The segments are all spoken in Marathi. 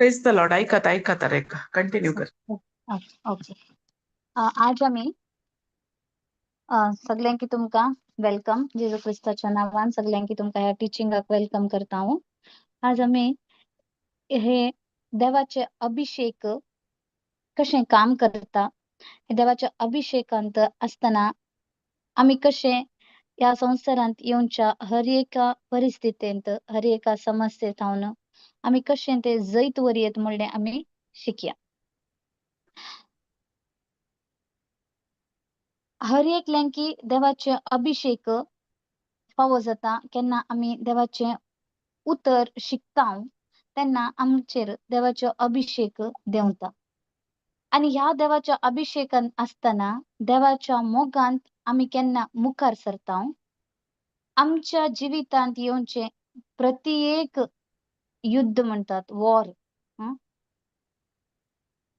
Praise the Lord. ऐकत रेखा कंटिन्यू कर. ओके. आज आम्ही सगळ्यांकी तुमका वेलकम जेजू क्रिस्ताच्या नावान सगळ्यांकी तुमका ह्या टीचिंगाक वेलकम करता हांव. आज आम्ही हे देवाचे अभिषेक कशे काम करता, हे देवाच्या अभिषेकांत असताना आम्ही कशे या संसारांत येऊनच्या हर एका परिस्थितींत हर एका समस्येत हावन आम्ही कशे ते जैत वरयत म्हणले आम्ही शिकया. हर एकल्यांकी देवाचे अभिषेक फावो जाता केन्ना आम्ही देवाचे उतर शिकता तेन्ना आमचेर देवाचे अभिषेक देंवता. आणि ह्या देवाच्या अभिषेकान असताना देवाच्या मोगांत आम्ही केन्ना मुखार सरता. आमच्या जिवितांत येवचे प्रत्येक युद्ध म्हणतात वॉर,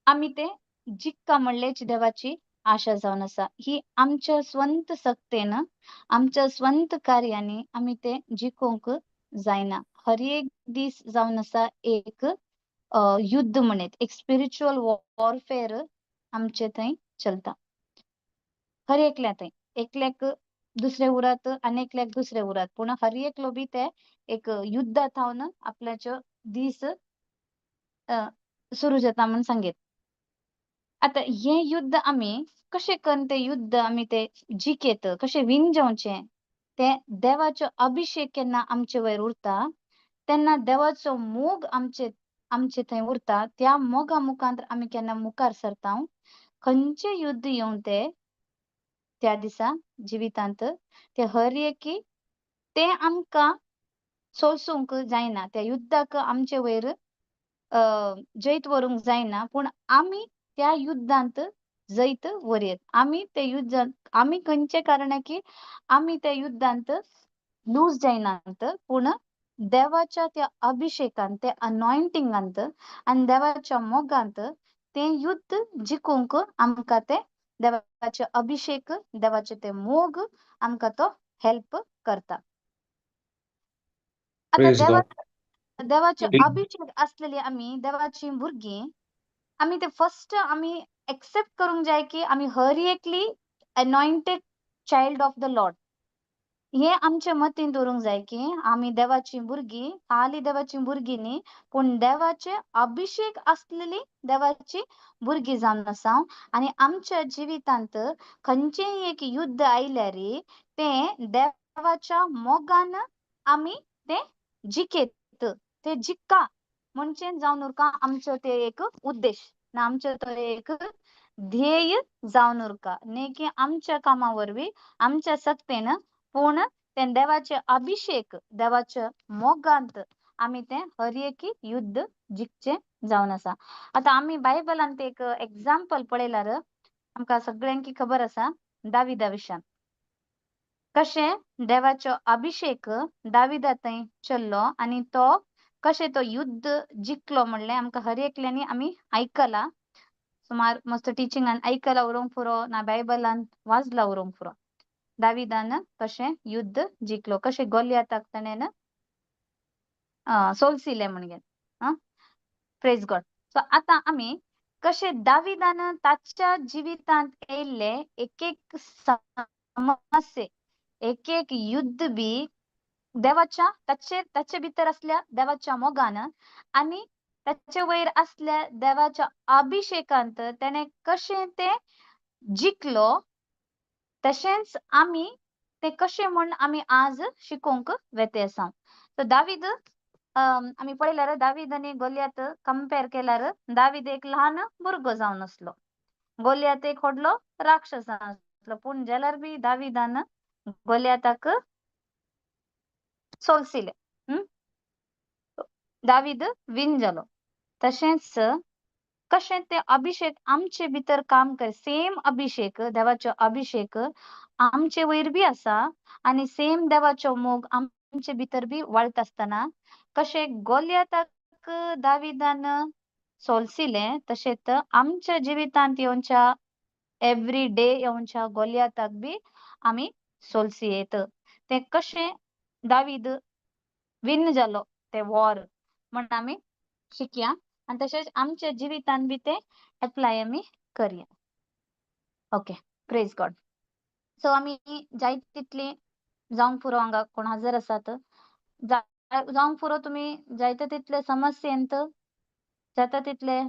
आम्ही ते जिक्का म्हणलेच देवाची आशा जावन आसा. ही आमच्या स्वंत सक्तेन आमच्या स्वंत कार्याने आम्ही ते जिखोंक जायना. हर एक दीस जावन आसा एक युद्ध म्हणत, एक स्पिरिच्युअल वॉरफेअर आमचे थंय चलता. हर एकल्या थंय एकल्याक दुसरे उरात आनी एकल्याक दुसरे उरात, पूण हर एकलो बी ते एक युद्धात हावन आपल्याचे दीस सुरू जाता म्हणून सांगेत. आता हे युद्ध आम्ही कशे करून ते युद्ध आम्ही ते जिकेत, कशे विन जावचे, ते देवाचो अभिषेक केन्ना आमचे वयर उरता तेन्ना देवाचो मोग आमचे थंय उरता. त्या मोगा मुखांतर आम्ही केन्ना मुखार सरता. खंयचे युद्ध येवन ते त्या दिसा जिवितांत ते हर एकी ते आमकां सोंसूंक जायना, त्या युद्धाक आमचे वयर जैत वरूंक जायना, पूण आमी त्या युद्धांत जैत वरयत. आमी ते युद्धांत आमी खंयचे कारण की आमी त्या युद्धांत लूज जायनात, पूण देवाच्या त्या अभिषेकांत त्या अनॉइंटिंगांत आनी देवाच्या मोगांत ते युद्ध जिखूंक आमकां ते देवाचे अभिषेक देवाचे ते मोग आमकां तो हेल्प करता. आता देवाचे अभिषेक असलेली आम्ही देवाची भुरगीं आम्ही ते फर्स्ट आम्ही एक्सेप्ट करूंक जाय की आम्ही हर एकली anointed child of the Lord. हे आमच्या मतीन दवरूंक जाय की आम्ही देवाची भुरगीं, खाली देवाची भुरगीं न्ही, पूण देवाचे अभिषेक असलेली देवाची भुरगीं जावन आसा. आणि आमच्या जिवितांत खंयचेय एक युद्ध आयल्यार ते देवाच्या मोगान आम्ही ते जिकेत. ते जिक्का म्हणजे जावन उरका आमचो ते एक उद्देश ना, आमचो तो एक ध्येय जावन उरका न्ही की आमच्या कामा वरवीं आमच्या सक्तेन, पूण ते देवाचे अभिषेक देवाच्या मोगांत आम्ही ते हर एक युद्ध जिखचे जावन आसा. आता आम्ही बायबलांत एक एक्झाम्पल पळयल्यार आमकां सगळ्यांकी खबर आसा दाविदा विशयान कशे देवाचो अभिषेक दाविदा थंय चल्लो आणि तो कशे तो युद्ध जिखलो म्हणले आमकां हर एकल्यांनी आमी आयकला. सुमार मस्त टिचिंगान आयकला उरोंक पुरो ना बायबलान वाचला उरोंक पुरो. दाविदान कशे युद्ध जिखलो, कशे गोलियाताक ताणेन सोलसिले म्हणगे. Praise God. सो आता आमी कशे दाविदान ताच्या जिवितांत येयल्ले एक एक समस्ये, एक एक युद्ध बी देवाच्या ताचे भितर असल्या देवाच्या मोगान आणि ताचे वयर असल्या देवाच्या अभिषेकांत त्याने कशे ते जिखलो, तशेंच आमी ते कशे म्हण आमी आज शिकोंक वेते आसा. तर दावीद आमी पळयल्यार दावीद आनी गोलियात कंपेर केल्यार दावीद एक ल्हान भुरगो जावन आसलो, गोलियात एक व्हडलो राक्षस आसलो, पूण जाल्यार बी दाविदान गोलियाताक सोलसिले. दावीद विन जालो. तशेंच कशे ते अभिषेक आमचे भितर काम कर, सेम अभिषेक देवाचो अभिषेक आमचे वयर बी आसा आणि सेम देवाचो मोग आमचे भितर बी वाळत असताना कशे गोलियाताक दाविदान सोलसिले, तशेंच आमच्या जिवितांत येवच्या एवरी डे येवच्या गोलियाताक बी आमी सोलसियेत. ते कशे दावीद विन जालो ते वॉर म्हण आमी शिकया. आणि तशेंच आमच्या जिवितान बी ते अप्लाय आमी करया. Okay, praise God. सो आमी जायत तितली जावंक पुरो हांगा कोण हजर आसात जावंक पुरो तुमी जायते तितले समस्येंत जाता तितले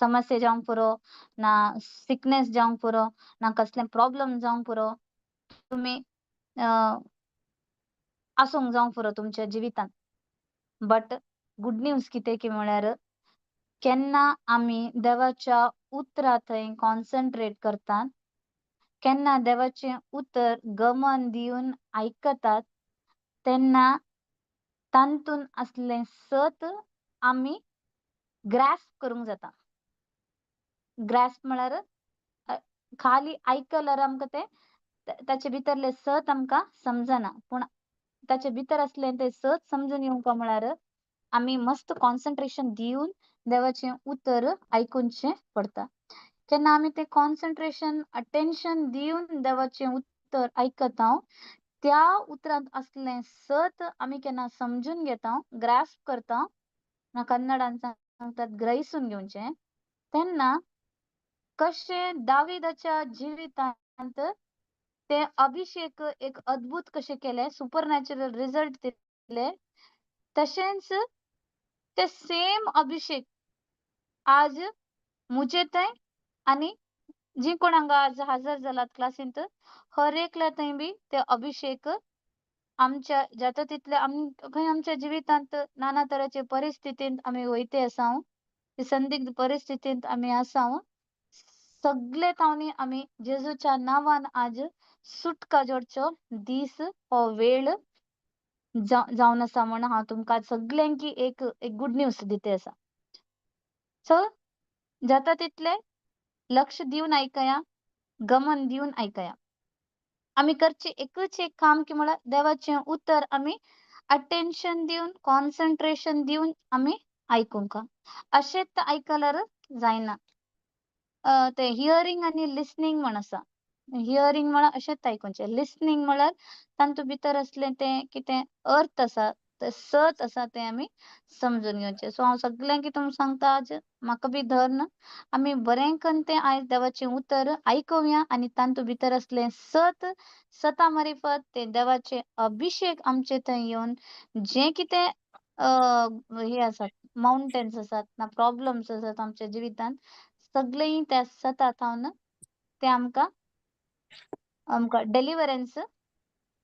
समस्या जावंक पुरो ना सिकनेस जावंक पुरो ना कसले प्रॉब्लेम जावंक पुरो तुमी आसूंक जावंक पुरो तुमच्या जिवितान. बट गुड न्यूज कितें की म्हळ्यार केन्ना आमी देवाच्या उतरां थंय कॉन्सन्ट्रेट करतात, केन्ना देवाचें उतर गमन दिवन आयकतात तेन्ना तांतून असलें सत आमी ग्रॅस्प करूंक जाता. ग्रॅस्प म्हळ्यार खाली आयकल्यार आमकां ते ताचे भितरले सत आमकां समजना, पूण ताचे भितर असलें ते सत समजून येवंक म्हळ्यार आमी मस्त कॉन्सन्ट्रेशन दिवन देवाचें उतर आयकुनचें पडटा. केन्ना आमी ते कॉन्सन्ट्रेशन अटेन्शन दिवन देवाचें उतर आयकता त्या उतरांत असलें सत आमी केन्ना समजून घेता, ग्रॅस्प करता, ना कन्नडान सांगतात ग्रहिसून घेवचें, तेन्ना कशें दाविदाच्या जिवितांत ते अभिषेक एक अद्भुत कशें केले, सुपरनॅचरल रिझल्ट दिले, तशेंच ते सेम अभिषेक आज मुजे थंय आनी जी कोण हांगा आज हजर जालात क्लासींत हर एकल्या थंय बी ते अभिषेक आमच्या जाता तितले खंय आमच्या जिवितांत नाना तरेचे परिस्थितींत आमी वयते आसां, संदिग्ध परिस्थितींत आमी आसां, सगळे तावनी आमी जेजूच्या नांवान आज सुटका जोडचो दीस हो वेळ जावन आसा म्हण हांव तुमकां सगळ्यांकी एक गुड न्यूज दिते आसा. सो जाता तितले लक्ष दिवन आयकया, गमन दिवन आयकया. आमी करचे एकच एक काम की म्हळ्यार देवाचें उतर आमी अटेन्शन दिवन कॉन्सन्ट्रेशन दिवन आमी आयकूंक. अशेंच आयकल्यार जायना. ते हियरिंग आनी लिसनिंग म्हण आसा. हियरिंग म्हळ्यार अशेंच आयकुचें, लिसनिंग म्हळ्यार तांतू भितर असलें तें कितें अर्थ आसा, ते सत आसा तें आमी समजून घेवचें. सो हांव सगळ्यांक तुमकां सांगता आज म्हाका बी धरन आमी बरें करून तें आयज देवाचें उतर आयकुया आनी तांतू भितर असलें सता मार्फत ते देवाचे अभिषेक आमचे थंय येवन जें कितें हे आसात माउंटेन्स आसात ना प्रॉब्लेम्स आसात आमच्या जिवितांत सगळीं त्या सता थावन ते आमकां डेलिव्हरन्स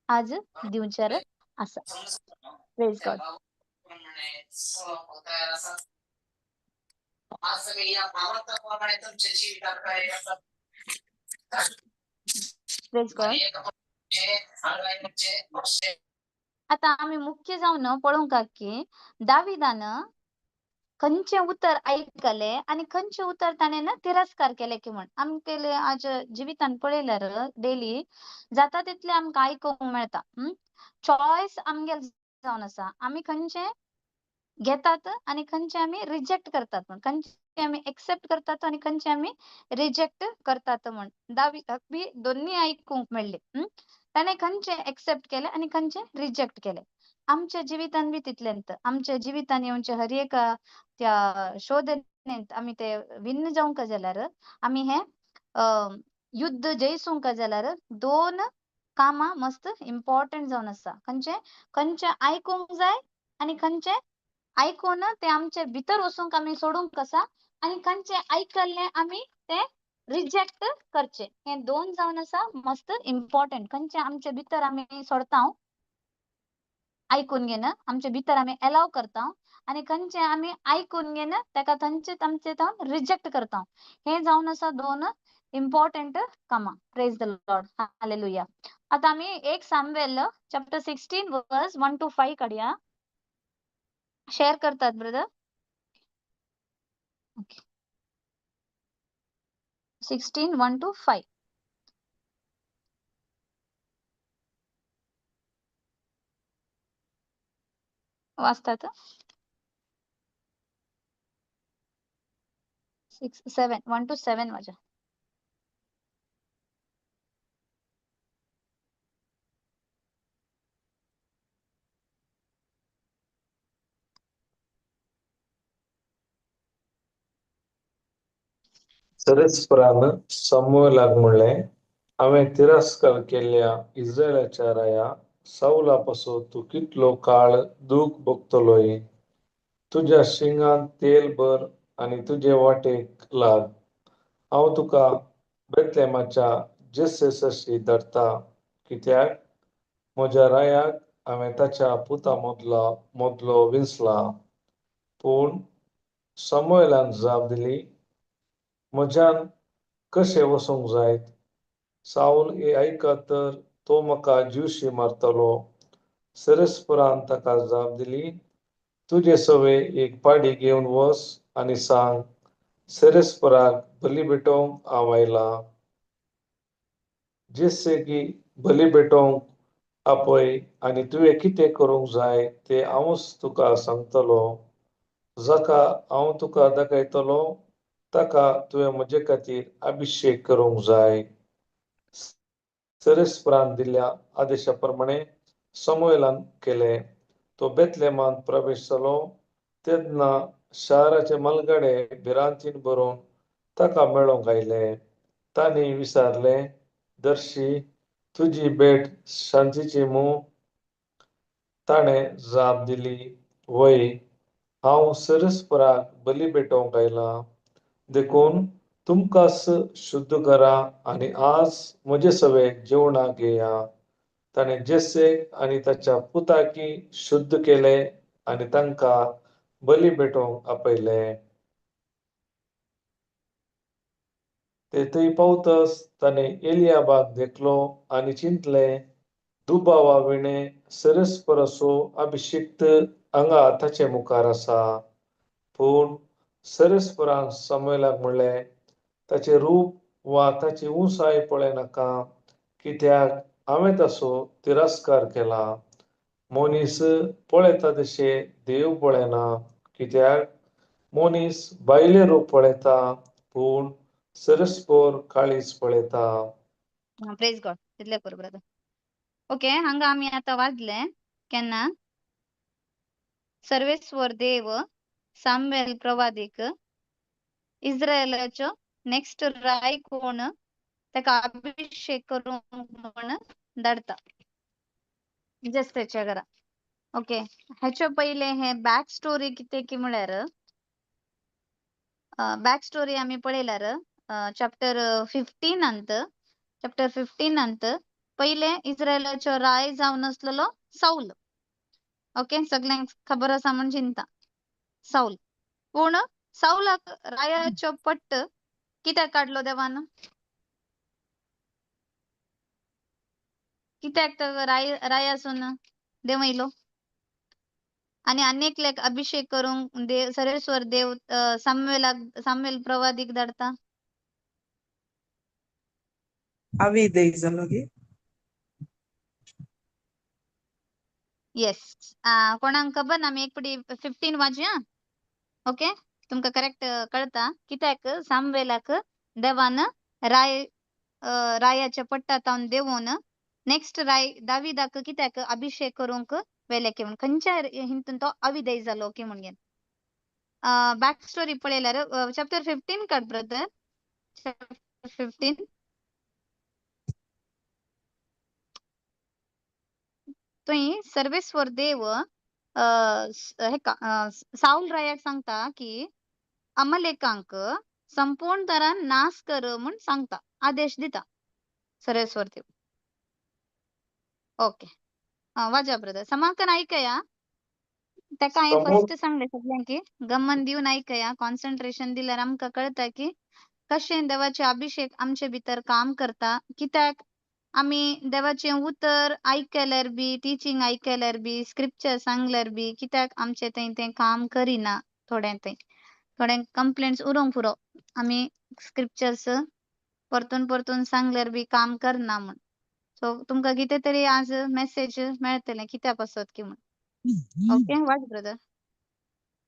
आज दिवचार आसा. Praise God. Praise God. आता आमी मुख्य जावन पळोवंक की दाविदान खंयचें उतर आयकले आनी खंयचें उतर ताणें तिरस्कार केले की म्हण आमी केले आज जिवितान पळयल्यार डेली जाता तितलें आमकां आयकूंक मेळटा. चॉयस आमगेर जावन आसा, आमी खंयचें घेतात आनी खंयचें आमी रिजेक्ट करतात म्हण, खंयचें आमी एक्सेप्ट करतात आनी खंयचें आमी रिजेक्ट करतात म्हण. दाविदाक बी दोन्ही आयकूंक मेळ्ळे. ताणें खंयचें एक्सेप्ट केले आनी खंयचें रिजेक्ट केले. आमच्या जिवितान बी तितलेंच. आमच्या जिवितान येवचे हर एक त्या शोधनेंत आमी ते विन्न जावंक जाल्यार आमी हे युद्ध जैसूंक जाल्यार दोन कामां मस्त इम्पॉर्टंट जावन आसा. खंयचें आयकूंक जाय आनी खंयचें आयकून ते आमचे भितर वचूंक आमी सोडूंक आसा आनी खंयचें आयकल्लें आमी ते रिजेक्ट करचे. हे दोन जावन आसा मस्त इम्पॉर्टंट. खंयचें आमचे भितर आमी सोडता आयकून घेन आमचे भितर आमी अलाव करता आनी खंयचें आमी आयकून घेन ताका थंयचेच आमचे रिजेक्ट करता. हे जावन आसा दोन इम्पॉर्टंट कामां. Praise the Lord. हालेलुया. आता आमी एक सामुएल चॅप्टर 16 वर्स 1 to 5 काडया. शेअर करतात ब्रदर. 16 1 to 5 वाचतात. 7 1 to 7 वाचा. सरस्परान समूएलाक म्हणले, हांवें तिरस्कार केल्ल्या इस्रायेलाच्या राया साऊला पासो तूं कितलो काळ दूख भोगतलोय. तुज्या शिंगांत तेल भर आनी तुजे वाटेक लाग. हांव तुका बेतलेमाच्या जेस्से धाडटा, कित्याक म्हज्या रायाक हांवें ताच्या पुता मदलो विंचला. पूण समूएलान जाप दिली, म्हज्यान कशें वचूंक जायत? साऊल हे आयकत तर तो म्हाका जीवशी मारतलो. सरस्परान ताका जाप दिली, तुजे सवे एक पाडी घेवन वच आनी सांग, सेरेस्पराक बली भेटोवंक हांव आयला. जेस्सेकी बली भेटोवंक आपय आनी तुवें कितें करूंक जाय तें हांवूच तुका सांगतलो. जाका हांव तुका दाखयतलो ताका तुवें म्हजे खातीर अभिशेक करूंक जाय. सेरेस्परान दिल्ल्या आदेशा प्रमाणे समूएलान केलें. तो बेतलेमांत प्रवेश जालो. तेन्ना शाराचे मलगडे भिरांतीन भरून ताका मेळोंक आयले. तांणी विचारलें, दर्शी, तुजी भेट शांतीची मूं? ताणें जाप दिली, व्हय, हांव सरस्पराक बली भेटोवंक आयलां. देखून तुमकांच शुद्ध करा आनी आज म्हजे सवे जेवणाक येया. ताणें जेस्सेक आनी ताच्या पुताकी शुद्ध केले आनी तांकां बली भेटोवंक आपयले. ते थंय पावतच ताणें एलियाबाक देखलो आनी चिंतलें, दुबावा विणे सरस्पराचो अभिशिक्त हांगा ताचे मुखार आसा. पूण सरस्परान समूएलाक म्हणलें, ताचें रूप वा ताची उंचाय पळयनाका, कित्याक हांवें ताचो तिरस्कार केला. मनीस पळयता तशें देव पळयना, कित्याक मनीस भायले रूप पळयता, पूण सरस्पर काळीज पळयता. प्रेज गॉड तितले कर ब्रदर. ओके, हांगा आमी आतां वाचले केन्ना सर्वेस्वर देव सामुएल प्रवादीक इस्रायेलाचो नेक्स्ट राय कोण ताका अभिषेक करूंक म्हण धाडटा जेस्सेच्या घरा. ओके, हेच्या पयले हे बॅक स्टोरी कितें की म्हळ्यार बॅक स्टोरी आमी पळयल्यार चॅप्टर 15 पहिले इस्रायेलाचो राय जावन आसलेलो साऊल. ओके, सगळ्यांक खबर आसा म्हण चिंता साऊल. पूण साऊलाक रायाचो पट्ट कित्याक काडलो देवान? कित्याक तो रायासून देंवयलो? आणि अनेकल्याक अभिषेक करूंक देव सर्वेस्वर देव सामुएल प्रवादीक धाडता. अविधेय जालो गे. येस, कोणाक खबर ना? आमी एक पटी 15 वाचया. ओके, तुमका करेक्ट कळता कित्याक सामुएलाक देवान रायाच्या पट्टा तावन देवून नेक्स्ट राय दाविदाक कित्याक अभिषेक करूंक वेले की म्हण खंयच्या हितून तो अविधेय जालो की म्हणून. बॅक स्टोरी पळयल्यार चॅप्टर 15 काड ब्रदर. चॅप्टर 15 थंय सर्वेस्वर देव साऊल रायाक सांगता की अमलेकांक संपूर्ण तरान नाश कर म्हूण सांगता, आदेश दिता सर्वेस्वर देव. ओके, वाजा ब्रदर, समांतर ऐकया. ताका हांवें फर्स्ट सांगले सगळ्यांक की गमन दिवन ऐकया, कॉन्सन्ट्रेशन दिल्यार आमकां कळता की कशें देवाचे अभिषेक आमचे भितर काम करता. कित्याक आमी देवाचें उतर आयकल्यार बी, टिचींग आयकल्यार बी, स्क्रिप्चर सांगल्यार बी कित्याक आमचें तें काम करिना. थोड्यांक कंप्लेंट्स उरोंक पुरो, आमी स्क्रिप्चर्स परतून परतून सांगल्यार बी काम करना म्हण. सो तुमकां कितें तरी आज मेसेज मेळटलें कित्या पासत की म्हण. ओके, वाच ब्रदर.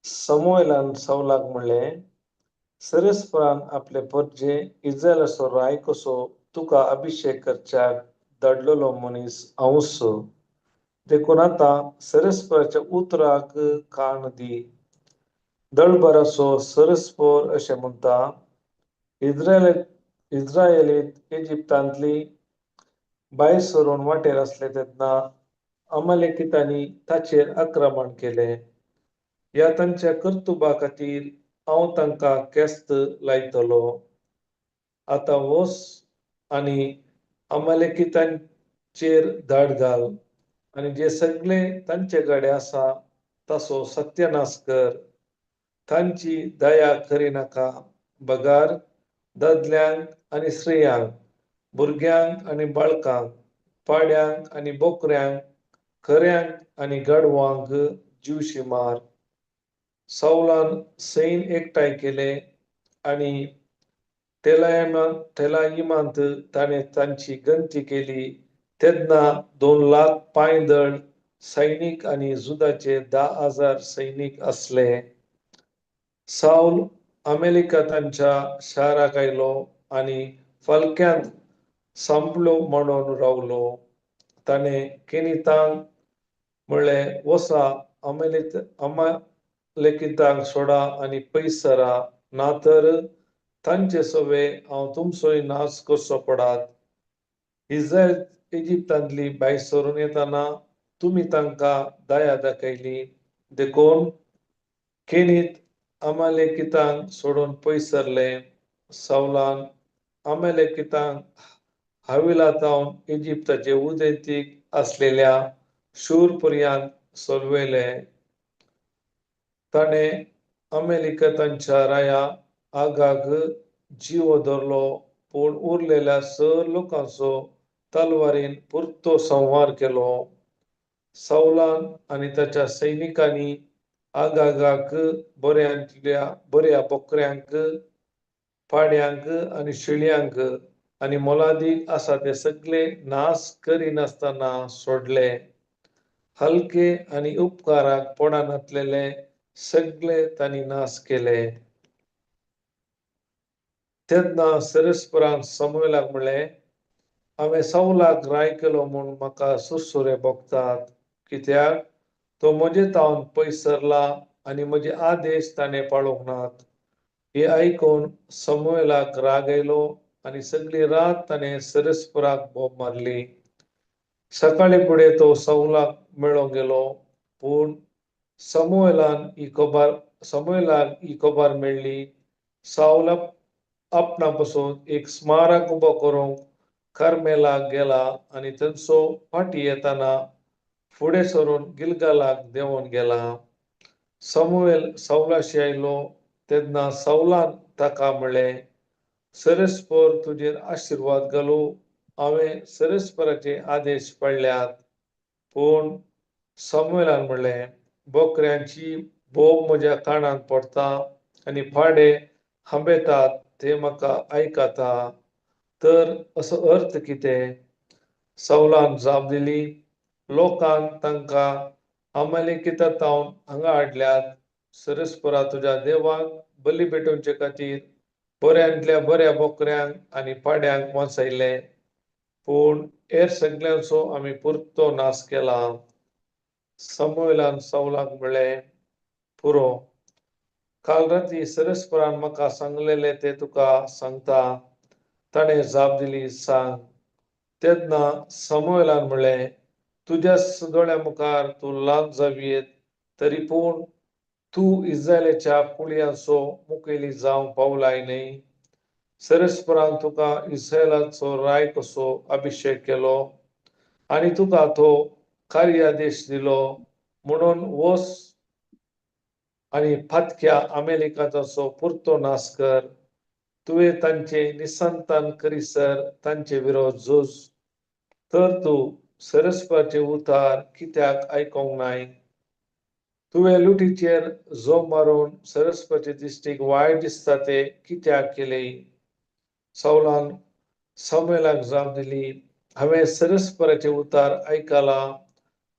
समूएलान साऊलाक म्हणलें, सरस्परान आपले परजे इस्रायेलाचो राय कसो तुका अभिषेक करच्याक धाडलेलो मनीस हांवूच. देखून आतां सरस्पराच्या उतराक कान दी. दळभराचो सरस्पर अशें म्हणटा, इस्रायलीत इजिप्तांतली भायर सरून वाटेर असले तेन्ना अमालेकितांनी ताचेर आक्रमण केले. ह्या तांच्या कर्तुबा खातीर हांव तांकां केस्त लायतलो. आतां वच आनी अमालेकितांचेर धाड घाल आनी जे सगळे तांचे कडेन आसा ताचो सत्यानाश कर. तांची दया करिनाका. बगार, दादल्यांक आनी स्त्रियांक, भुरग्यांक आनी बाळकांक, पाड्यांक आनी बोकड्यांक, खऱ्यांक आनी गाढवांक जीवशी मार. साऊलान सैन्य एकठांय केले आनी तेलाईमांत ताणें तांची गंती केली तेन्ना 2,00,000 पांयदळ सैनीक आनी जुदाचे 10,000 सैनीक असले. साऊल अमेलिकांतांच्या शाराक आयलो आनी फाल्क्यांत संपलो म्हणून रावलो. ताणें केनितांक म्हणलें, वचा अमालेकितांक सोडा आनी पयस सरा, नातर तांचे सवे हांव तुमचोय नाश करचो पडात. इस्रायल इजिप्तांतली भायर सरून येताना तुमी तांकां दया दाखयली देखून केनीत अमालेकितांक सोडून पयस सरले. साऊलान अमालेकितांक हाविलातावन इजिप्ताचे उदेंतीक असलेल्या शूर पर्यंत सोलवले. ताणें अमेलिकतांच्या राया आगाग जीव धरलो पूण उरलेल्या सर लोकांचो तलवारीन पुरतो संहार केलो. साऊलान आनी ताच्या सैनिकांनी आगागाक बऱ्या बोकड्यांक, पाड्यांक आनी शेळयांक आनी मोलादीक आसा ते सगळे नाश करिनासतना सोडले. हलके आनी उपकाराक पडा नासलेले सगळे तांणी नाश केले. तेन्ना सेरेस्परान समूएलाक म्हणलें, हांवें साऊलाक राय केलो म्हूण म्हाका सुरसुरे भोगतात, कित्याक तो म्हजे तावन पयस सरला आनी म्हजे आदेश ताणें पाळूंक नात. हें आयकून समूएलाक राग आयलो आनी सगळी रात ताणें सेरेस्पराक बोब मारली. सकाळी फुडें तो साऊलाक मेळोंक गेलो पूण समूएलाक ही खबर मेळ्ळी. साऊल आपणा पसून एक स्मारक उबो करूंक कार्मेलाक गेला आनी थंयचो फाटीं येताना फुडें सरून गिलगालाक देंवून गेला. समूएल साऊलाशी आयलो तेन्ना साऊलान ताका म्हणलें, सेरेस्पोर तुजेर आशिर्वाद घालूं, हांवें सेरेस्पराचे आदेश पाळल्यात. पूण समूएलान म्हणलें, बोकड्यांची बोब म्हज्या कानांत पडटा आनी पाडे हांबेतात ते म्हाका आयकता, तर असो अर्थ कितें? साऊलान जाप दिली, लोकान तांकां अमालेकितांतावन हांगा हाडल्यात. सेरेस्परा तुज्या देवाक बली पेटोवचे खातीर बऱ्यांतल्या बऱ्या बोकड्यांक आनी पाड्यांक वांचयले, पूण हेर सगळ्यांचो आमी पुरतो नाश केला. समूएलान साऊलाक म्हणलें, पुरो, काल राती सेरेस्परान म्हाका सांगलेलें तें तुका सांगता. ताणें जाप दिली, सांग. तेन्ना समूएलान म्हणलें, तुज्या दोळ्यां मुखार तूं ल्हान जावयेत, तरी पूण तूं इस्रायलाच्या कुळयांचो मुखेली जावंक पावलाय न्हय. सेरेस्परान तुका इस्रायलाचो राय कसो अभिशेक केलो आनी तुका तो कार्यादेश दिलो म्हणून वच आनी फातक्या अमेलिकांचो पुरतो नाश कर. तुवें तांचे निसंतान करीसर तांचे विरोध झूज. तर तूं सेरेस्पराचे उतार कित्याक आयकोंक नाय? तुवें लुटीचेर जोम मारून सेरेस्पराचे दिश्टीक वायट दिसता ते कित्याक केले? साऊलान समूएलाक जाप दिली, हांवें सेरेस्पराचे उतार आयकला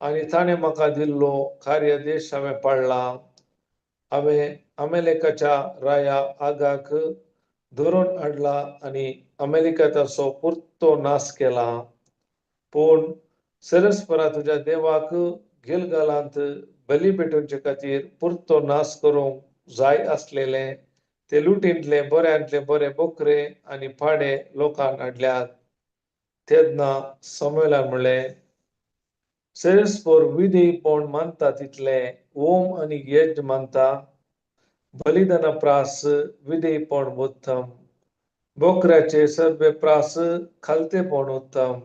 आनी ताणें म्हाका दिल्लो कार्यादेश हांवें पाळला. हांवें अमेलेकाच्या राया आगाक धरून हाडला आनी अमेलिकांताचो पुरतो नाश केला. पूण सेरेस्परा तुज्या देवाक गिलगालांत बली पेटोवचे खातीर पुरतो नाश करूंक जाय आसलेलें ते लुटींतले बऱ्यांतले बरे बोकरे आनी पाडे लोकांक हाडल्यात. तेन्ना शमूएलान म्हणलें, सेरेस्पोर विधेयपण मानता तितले ओम आनी येज्ञ मानता, बलिदाना प्रास विधेयपण उत्तम, बोकऱ्याचे सर्वे प्रास खालतेपण उत्तम,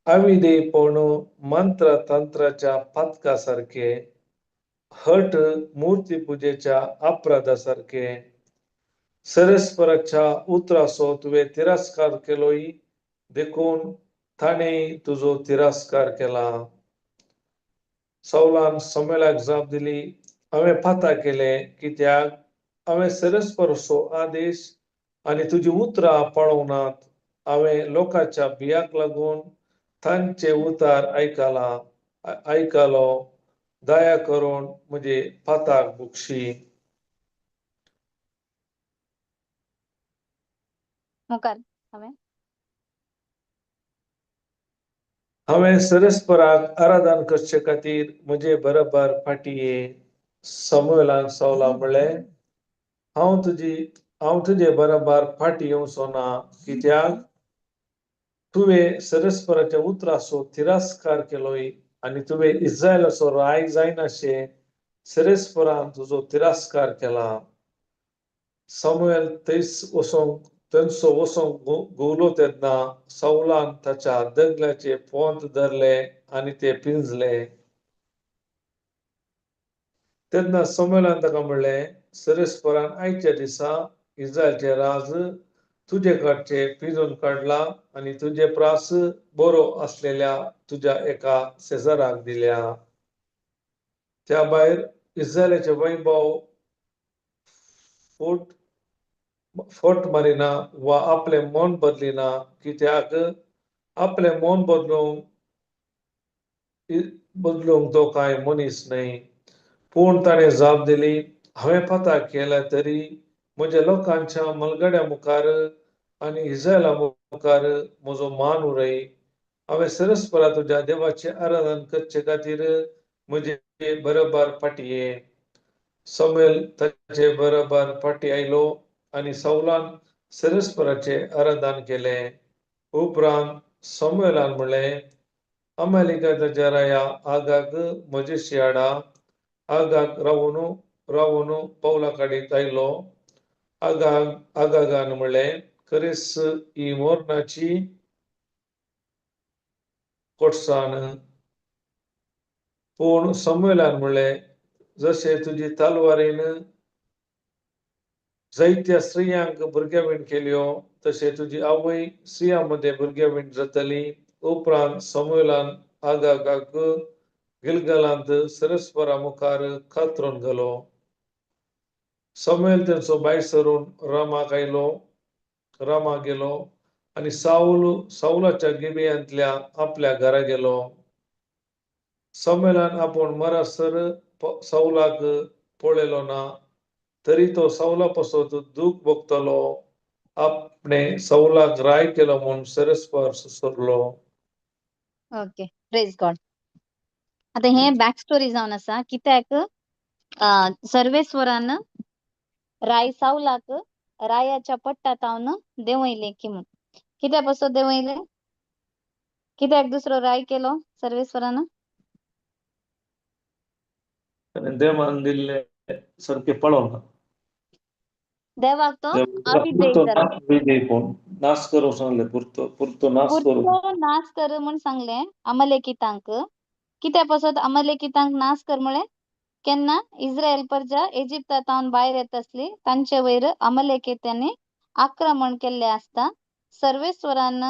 अविधेयपण मंत्र तंत्राच्या पथकासारखे, हट मूर्तीपूजेच्या अपराधासारखे. सेरेस्पराच्या उतराचो तुवें तिरस्कार केलोय देखून ताणें तुजो तिरस्कार केला. सौलान शमूएलाक जाप दिली, हांवें पाता केलें, कित्याक हांवें सेरेस्पराचो आदेश आनी तुजी उतरां पळोवनात. हांवें लोकांच्या भियाक लागून तांचे उतार आयकलो. दया करून म्हजे पाताक बुक्षी. मुखार हांवें हांवें सेरेस्पराक आराधन करचे खातीर म्हजे बरोबर फाटीये. शमूएलान सौलाक म्हणलें, हांव तुजे बरोबर फाटीं येवचो ना, कित्याक तुवें सेरेस्पराच्या उतराचो तिरस्कार केलोय आनी तुवें इस्रायलाचो राय जायनाशे सेरेस्परान तुजो तिरस्कार केला. शमूएल थंयसो वचोंक घुवलो तेन्ना सौलान ताच्या दंगलाचे पोंत धरले आनी ते पिंजले. तेन्ना शमूएलान ताका म्हणलें, सेरेस्परान आयच्या दिसा इस्रायलचे राज तुजे कडचे पिंजून काडला आनी तुजे प्रास बरो आसलेल्या तुज्या एका शेजाराक दिल्या. त्या भायर इस्रायलाचे वैभव फट मारिना वा आपलें मन बदलिना, कित्याक आपलें मन बदलूंक तो कांय मनीस न्हय. पूण ताणें जाप दिली, हांवें पाता केल्या तरी म्हज्या लोकांच्या मलगड्या मुखार आनी इस्रायला मुखार म्हजो मान उरय. हांवें सेरेस्परा तुज्या देवाचें आराधन करचे खातीर म्हजे बरोबर फाटीये. शमूएल ताचे बरोबर फाटीं आयलो आनी सौलान सेरेस्पराचें आराधन केलें. उपरांत शमूएलान म्हणलें, अमालेकाच्या राया आगाग म्हजेशी हाडा. आगाग रावून पावला काडीत आयलो. आगागान म्हणलें, खरेच ही मोरणाची कोटसाण. पूण शमूएलान म्हणलें, जशे तुजी तलवारीन जायत्या स्त्रियांक भुरग्याविण केल्यो, तशे तुजी आवय स्त्रियां भुरग्याविण जातली. उपरांत शमूएलान आगागाक गिलगालांत सेरेस्परा मुखार कातरून घालो. शमूएल तेंचो भायर सरून रामा गेलो आनी साऊलाच्या गिबेयांतल्या आपल्या घरा गेलो. शमूएलान आपूण मरासर साऊलाक पळयलो ना, तरी तो साऊला पासत दूख भोगतलो. आपणें साऊलाक राय केलो म्हूण सेरेस्पर सुसरलो. Okay, praise God. आता हे बॅक स्टोरी जावन आसा, कित्याक सर्वेस्वरान राय साऊलाक रायाच्या पट्टातावन देंवयले की म्हूण. कित्या पासत देंवयले? कित्याक दुसरो राय केलो सर्वेस्वरान? देवान दिल्ले सारके पळोवना. देवाक तो अविधेय जाला. नाश करू सांगले, पुरतो नाश करू. पुरतो नाश कर म्हूण सांगले अमलेकितांक. कित्या पासत अमलेकितांक नाश कर म्हळें? केन्ना इस्रायल प्रजा इजिप्तांतावन भायर येत असली, तांचे वयर अमलेकितांनी आक्रमण केल्ले आसता. सर्वेस्वरान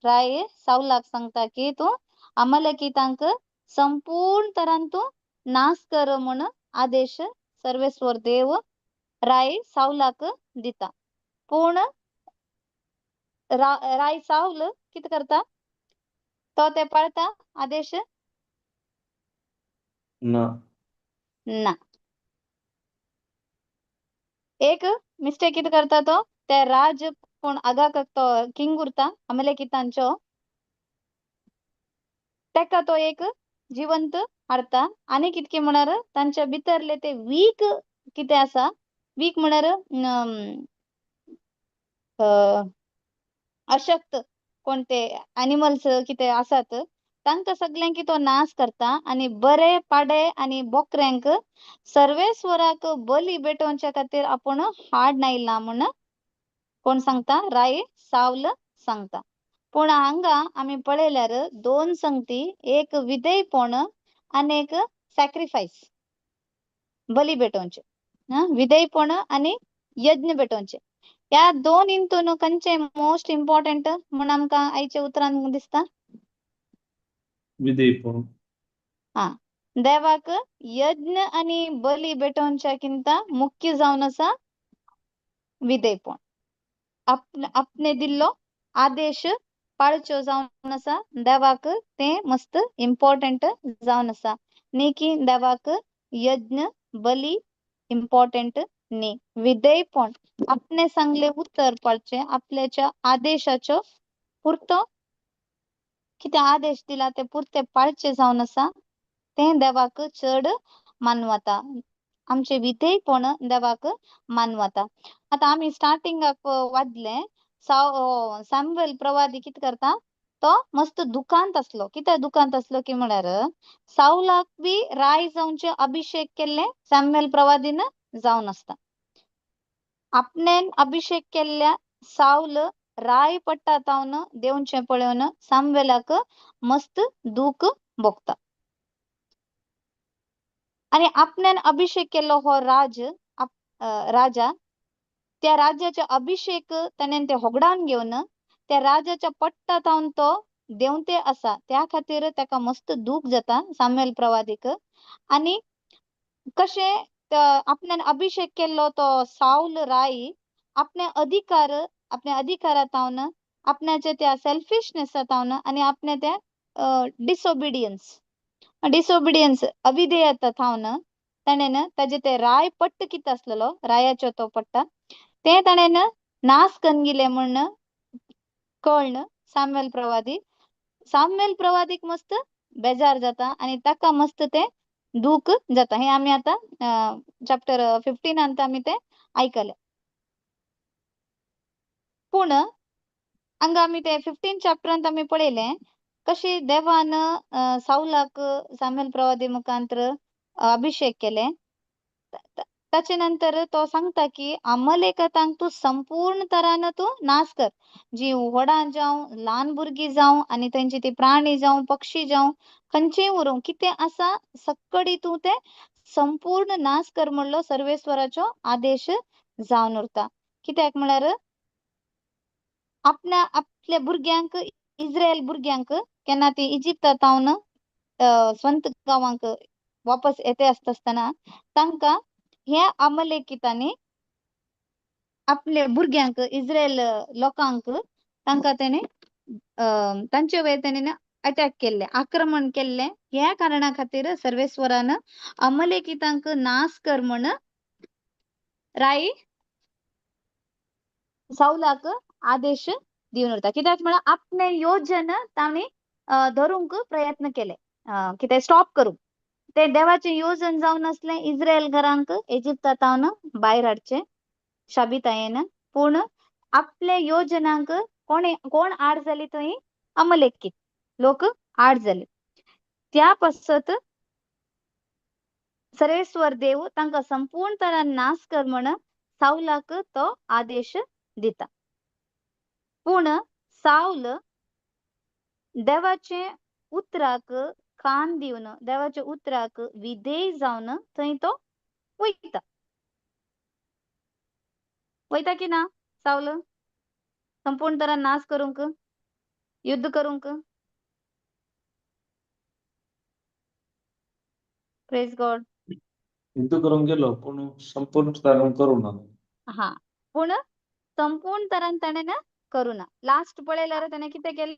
राय साऊलाक सांगता की तूं अमलेकितांक संपूर्ण तरान तूं नाश कर म्हूण आदेश सर्वेस्वर देव राय साऊलाक दिता. पूण राय साऊल कितें करता? तो ते पाळता आदेश? ना. एक मिस्टेक कितें करता तो? ते राज कोण आगाक तो किंग उरता अमलेकितांचो, तेका तो एक जिवंत हाडता. आनी कितके म्हळ्यार तांच्या भितरले ते वीक कितें आसा, वीक म्हणल्यार अशक्त कोणते एनिमल्स कितें आसात तांकां सगळ्यांक तो नाश करता आणि बरे पाडे आणि बोकऱ्यांक सर्वेस्वराक बली भेटोवच्या खातीर आपण हाड नायला म्हण कोण सांगता राय सावल सांगता. पूण हांगा आमी पळयल्यार दोन संगती, एक विधेयपण आणि एक सॅक्रिफायस बली भेटोवचे. विधेयपण आणि यज्ञ भेटोवचे. या दोन इंतून खंयचे मोस्ट इम्पॉर्टंट म्हण आमकां आयच्या उतरान दिसता? विधेयपण. हा, देवाक यज्ञ आणि बली भेटोवच्या किंता मुख्य जावन आसा विधेयपण. आपणे दिल्लो आदेश पाळच्यो जावन आसा देवाक ते मस्त इम्पॉर्टंट जावन आसा. न्ही की देवाक यज्ञ बली इम्पॉर्टंट न्ही. विधेयपण आपणे सांगले उत्तर पाळचे, आपल्याच्या आदेशाचो पुरतो कितें आदेश दिला ते पुरते पाळचे जावन आसा ते देवाक चड मानवता. आमचे विधेयपण देवाक मानवता. आता आमी स्टार्टिंगाक वाचले सॅम्युएल प्रवादी कितें करता, तो मस्त दुखांत असलो. कित्याक दुखांत असलो की म्हळ्यार साऊलाक बी राय जावचे अभिषेक केल्ले सॅम्युएल प्रवादीन जावन असता. आपणेन अभिषेक केल्ल्या साऊल राय पट्टा तावन देवचे पळोवन सॅम्युएलाक मस्त दूख भोगता. आणि आपण्यान अभिषेक केल्लो हो राजा त्या राजाचे अभिषेक त्याने ते होगडावन घेवन त्या राजाच्या पट्टा तावन तो देवते असा त्या खातीर ताका मस्त दूख जाता सॅम्युएल प्रवादीक. आणि कशे आपल्यान अभिषेक केल्लो तो साऊल राय आपल्या अधिकारा तावन आपण्याच्या त्या सेल्फिशनेस तावन आणि आपल्या त्या डिसोबिडियन्स अविधेयता थावन ताणेन ताजे ते राय पट्ट कितें आसलेलो रायाचो तो पट्टा ते ताणेन नाश करून गेले म्हण कळण सॅम्युएल प्रवादीक मस्त बेजार जाता आणि ताका मस्त ते दूख जाता. हे आमी आता चॅप्टर 15 आमी ते ऐकले. पूण हांगा आमी ते 15 चॅप्टरांत आमी पळयले कशी देवान साऊलाक सॅम्युएल प्रवादी मुखांतर अभिषेक केले. ताचे नंतर तो सांगता की अमलेकतांक तू संपूर्ण तरान तू नाश कर. जी व्हडां जावं ल्हान भुरगीं जावं आणि तांची ती प्राणी जावं पक्षी जावं खंयचेय उरूं कितें आसा सक्कडी तू ते संपूर्ण नाश कर म्हणलो सर्वेस्वराचो आदेश जावन उरता. कित्याक म्हळ्यार आपल्या भुरग्यांक इस्रायल भुरग्यांक केन्ना ती इजिप्तांतावन स्वंत गांवांक वापस येते आसतना तांकां ह्या अमलेकितांनी आपल्या भुरग्यांक इस्रायल लोकांक तांकां तेणे तांचे वयर तेणे अटॅक केल्ले, आक्रमण केल्ले. ह्या कारणा खातीर सर्वेस्वरान अमलेकितांक नाश कर म्हण राय साऊलाक आदेश दिवन उरता. कित्याक म्हळ्यार आपले योजन तांणी धरूंक प्रयत्न केले, कितें स्टॉप करूंक. ते देवाचे योजन जावन आसले इस्रायल घरांक इजिप्तांतावन भायर हाडचे शाबितायेन. पूण आपल्या योजनांक कोण आड जाली थंय? अमलेकीत लोक आड जाले. त्या पसत सर्वेस्वर देव तांकां संपूर्ण तरान नाश कर म्हण साऊलाक तो आदेश दिता. पूण साऊल देवाचे उतराक कान दिवन देवाच्या उतराक विधेय जावन थंय तो वयता की ना साऊल संपूर्ण तरान नाश करूंक, युद्ध करूंक? Praise God. युद्ध करून गेलो पण संपूर्ण तरान करूना. हा, पूण संपूर्ण तरान ताणें करूना. लास्ट पळयल्यार ताणें कितें केलें?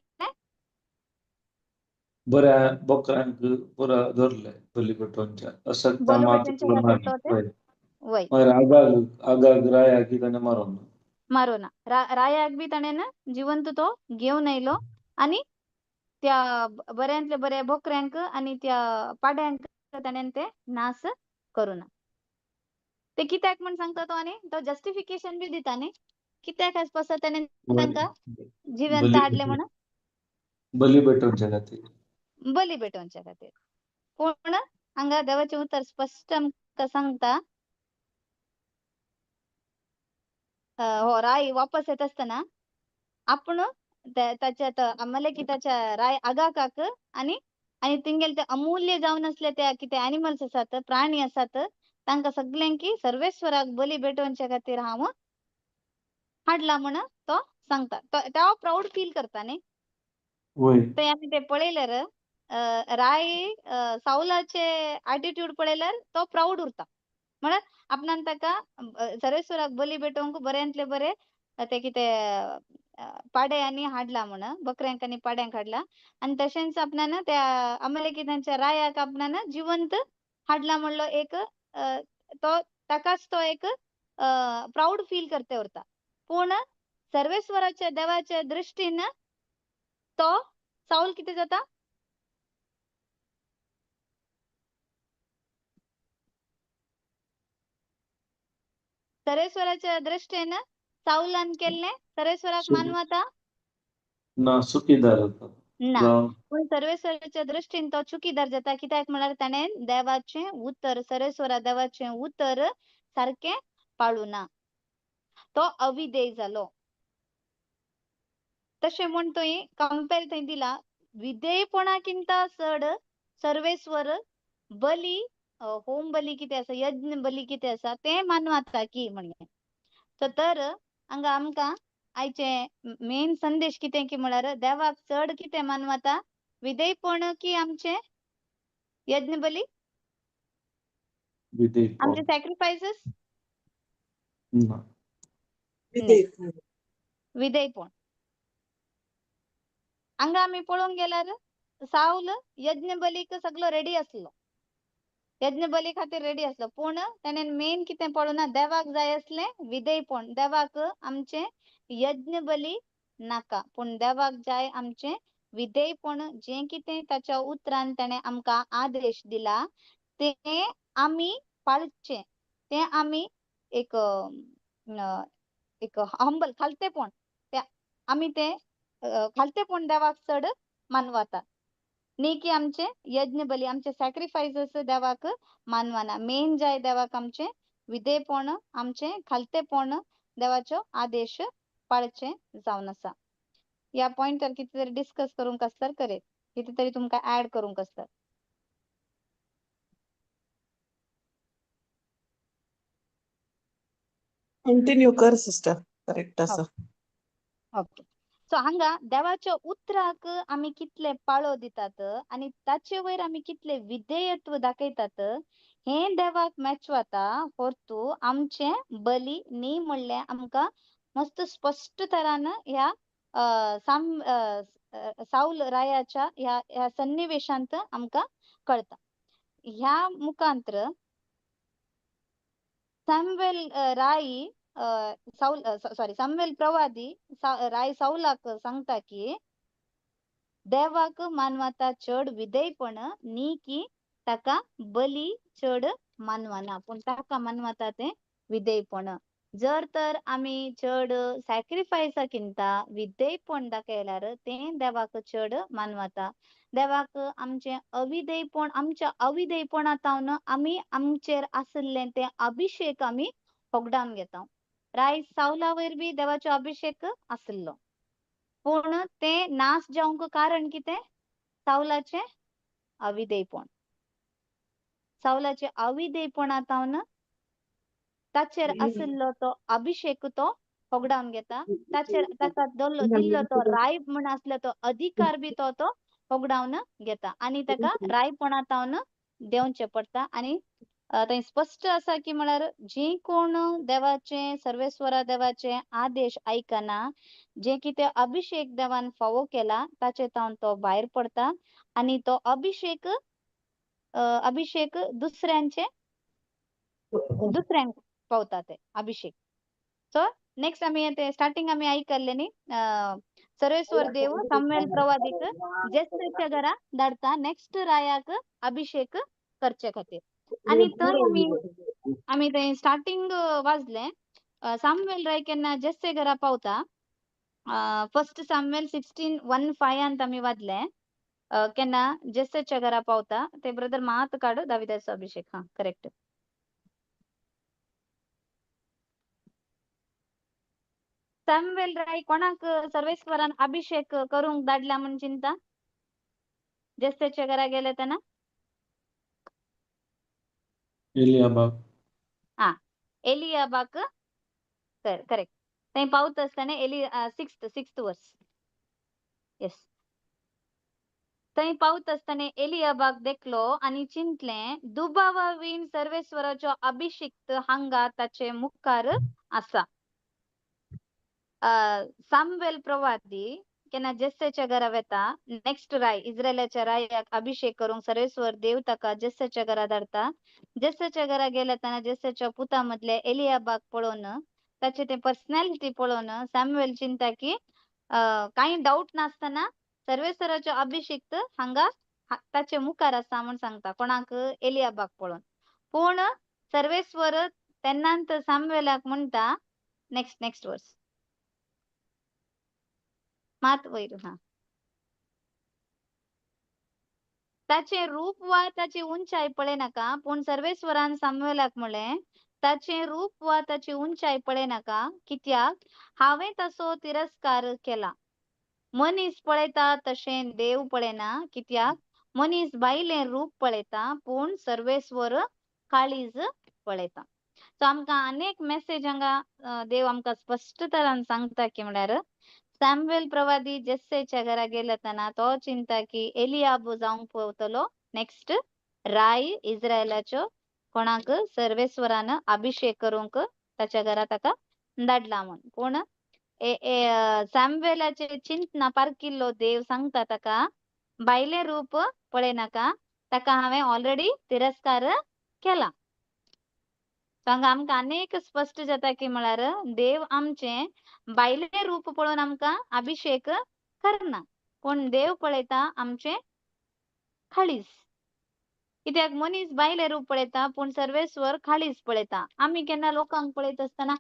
बऱ्या बोकरांक पुरा धरले बली भेटोवच्या असं बलू मात भेटोवच्या तुला खातीर तो ते वय आगाग रायाक ताणें मारून मारोना. रायाक बी ताणें जिवंत तो घेवन येयलो आणि त्या बऱ्यांतले बऱ्या बोकऱ्यांक आणि त्या पाड्यांक ताणें ते नाश करूना. ते कित्याक म्हण सांगता तो आणि तो जस्टिफिकेशन बी दिता न्ही कित्याक अशें पासत त्याने तांकां जिवंत हाडले म्हणून बली भेटोवचे खातीर बली भेटोवच्या खातीर पूण हांगा देवाचें उतर स्पश्ट आमकां सांगता हो राय वापस येत असताना आपण त्याच्यात अमलेकिताच्या राय आगाकाक आणि आणि तिंगेल ते अमूल्य जावन असले त्या कितें एनिमल्स आसात प्राणी आसात तांकां सगळ्यांकी सर्वेश्वराक बली भेटोवच्या खातीर हांव हाडला म्हण तो सांगता तेव्हा प्राऊड फील करता न्ही वय ते आमी ते पळयल्यार राय साऊलाचे एटिट्यूड पळयल्यार तो प्राऊड उरता म्हळ्यार आपणान ताका सर्वेश्वराक बली भेटोवंक बऱ्यांतले बरे ते कितें पाडे आनी हाडला म्हण बकऱ्यांक आनी पाड्यांक हाडला आनी तशेंच आपणान त्या अमलेकितांच्या रायाक आपणान जिवंत हाडला म्हणलो एक तो ताकाच तो एक प्राऊड फील करते उरता पूण सर्वेश्वराच्या देवाच्या दृश्टीन तो साऊल कितें जाता सर्वेश्वराच्या दृश्टीन साऊलान केल्लें सर्वेश्वराक मानवता ना चुकीदार होता ना जावं पूण सर्वेश्वराच्या दृश्टीन तो चुकीदार जाता कित्याक म्हळ्यार ताणें देवाचें उतर सर्वेश्वरा देवाचें उतर सारकें पाळुना तो अविधेय जालो तशें म्हूण थंय कंपेर थंय दिला विधेयपणाकिंत चड सर्वेश्वर बली होम बली कितें आसा यज्ञ बली कितें आसा तें मानवता की म्हणलें तर हांगा आमकां आयचे मेन संदेश कितें की म्हळ्यार देवाक चड कितें मानवता विधेयपण की आमचे यज्ञ बली विधेयक आमचे सॅक्रिफायसेस ना विधेयक विधेयपण हांगा आमी पळोवंक गेल्यार साऊल यज्ञ बलीक सगळो रेडी आसलो यज्ञ बली खातीर रेडी आसलो पूण ताणें मेन कितें पळोवना देवाक जाय असलें विधेयपण देवाक आमचें यज्ञ बली नाका पूण देवाक जाय आमचें विधेयपण जें कितें ताच्या उतरान ताणें आमकां आदेश दिला तें आमी पाळचें तें आमी एक एक हंबल खालतेपण त्या आमी तें खालतेपण देवाक चड मानवता न्ही की आमचे यज्ञ बली आमचे सॅक्रिफायसेस देवाक मानवना मेन जाय देवाक आमचे विधेयपण आमचे खालतेपण देवाचो आदेश पाळचे जावन आसा या पॉइंटर कितें तरी डिस्कस करूंक आसल्यार करेत कितें तरी तुमकां ऍड करूंक आसल्यार कंटिन्यू कर सिस्टर करेक्ट आसा ओके सो हांगा देवाच्या उतराक आमी कितले पाळो दितात आनी ताचे वयर आमी कितले विधेयत्व दाखयतात हें देवाक मेचवाता परतू आमचे बली न्ही म्हणलें आमकां मस्त स्पश्ट तरान ह्या साऊल रायाच्या ह्या सन्निवेशांत आमकां कळता ह्या मुखांतर सॅम्युएल राई साऊल सॉरी सॅम्युएल प्रवादी राय साऊलाक सांगता की देवाक मानवता चड विधेयपण न्ही की ताका बली चड मानवना पूण ताका मानवता तें विधेयपण जर तर आमी चड सॅक्रिफायसाकिंत विधेयपण दाखयल्यार तें देवाक चड मानवता देवाक आमचें अविधेयपण आमच्या अविधेयपणांतावन आमी आमचेर आसलें तें अभिशेक आमी होगडावन घेता राय साऊला वयर बी देवाचो अभिशेक आसलो पूण तें नाश जावंक कारण कितें साऊलाचें अविधेयपण साऊलाचे अविधेयपणांतावन ताचेर आसलो तो अभिशेक तो होगडावन घेता ताचेर ताका दिल्लो तो राय म्हण आसलो तो अधिकार बी तो होगडावन घेता आनी ताका रायपणांतावन देंवचें पडटा आनी थंय स्पश्ट आसा की म्हळ्यार जी कोण देवाचे सर्वेश्वरा देवाचे आदेश आयकना जे कितें अभिशेक देवान फावो केला ताचे तावन तो भायर पडता आनी तो अभिशेक दुसऱ्यांक पावता ते अभिषेक सो नेक्स्ट आमी ते स्टार्टिंग आमी आयकल्ले न्ही सर्वेश्वर देव साम्युएल प्रवादीक जेस्तेच्या घरा धाडटा नेक्स्ट रायाक अभिषेक करचे खातीर आनी थंय आमी आम्ही ते स्टार्टिंग वाजले सामुएल राय केन्ना जेस्से घरा पावता फर्स्ट सामुएल 16:1-5 ಅಂತ आम्ही वाजले केन्ना जेस्सेच्या घरा पावता ते ब्रदर मात काढ दाविदाचा अभिषेक हा करेक्ट सामुएल राय कोणाक सर्वेश्वरान अभिषेक करूंक धाडला म्हण चिंता जेस्सेच्या घरा गेले त्यांना एलियाबाग हा एलियाबाक करेक्ट थंय पावता आसतना सिक्स्थ वर्स येस थंय पावता आसतना एलियाबाक देखलो आणि चिंतले दुबावावीन सर्वेश्वराचो अभिषिक्त हांगा ताचे मुखार आसा सामुएल प्रवादी केन्ना जेस्सेच्या घरा वेता नेक्स्ट राय इस्रायलाच्या रायाक अभिषेक करूंक सर्वेश्वर देव ताका जेस्सेच्या घरा धाडता जेस्सेच्या घरा गेले तेन्ना जेस्सेच्या पुता मधले एलियाबाक पळोवन ताचे ते पर्सनॅलिटी पळोवन सामुएल चिंता की काही डाऊट नासतना सर्वेश्वराचो अभिषिक्त हांगा ताचे मुखार आसा म्हण सांगता कोणाक एलियाबाक पळोवन पूण सर्वेश्वर तेन्नांत सामुएलाक म्हणटा नेक्स्ट वर्स मात वयर हा ताचे रूप वा ताची उंचाई पळे नाका पूण सर्वेश्वरान सामुएलाक म्हणले ताचे रूप वा ताची उंचाई पळे नाका कित्याक हांवें ताचो तिरस्कार केला मनीस पळयता तशें देव पळयना कित्याक मनीस बायलें रूप पळयता पूण सर्वेश्वर काळीज पळयता सो आमकां अनेक मेसेज हांगा देव आमकां स्पश्ट तरान सांगता की म्हळ्यार सामुएल प्रवादी जेस्सेच्या घरा गेले तेन्ना तो चिंता की एलियाब जावंक पावतलो नेक्स्ट राय इस्रायलाच्यो कोणाक सर्वेश्वरान अभिषेक करूंक ताच्या घरा ताका धाडला म्हण पूण सामुएलाचे चिंतना पारकिल्लो देव सांगता ताका बायले रूप पळयनाका ताका हांवें ऑलरेडी तिरस्कार केला हांगा आमकां अनेक स्पश्ट जाता की म्हळ्यार देव आमचे बायले रूप पळोवन आमकां अभिषेक करना पूण देव पळयता आमचे खाळीस कित्याक मनीस बायले रूप पळयता पूण सर्वेश्वर खाळीस पळयता आम्ही केन्ना लोकांक पळयत आसतना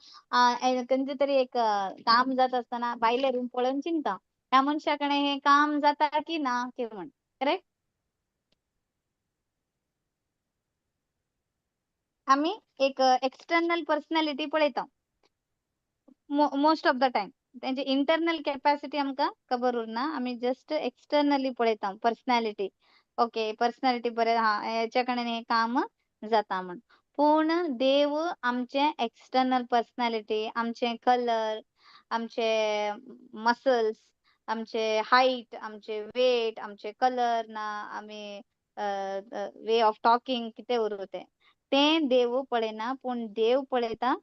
खंयचे तरी एक काम जात आसतना बायले रूप पळोवन चिंता ह्या मनशा कडेन हे काम जाता की ना की म्हण करेक्ट आम्ही एक एक्सटर्नल पर्सनॅलिटी पळयता मोस्ट ऑफ द टाइम त्यांची इंटरनल कॅपॅसिटी आमकां खबर उरना आम्ही जस्ट एक्सटर्नली पळयता पर्सनॅलिटी ओके पर्सनॅलिटी बरें हा हेच्या कडेन हे काम जाता म्हण पूण देव आमचे एक्सटर्नल पर्सनॅलिटी आमचे कलर आमचे मसल्स आमचे हाईट आमचे वेट आमचे कलर ना आम्ही वे ऑफ टॉकिंग कितें उरूं ते देव पळयना पूण देव पळयता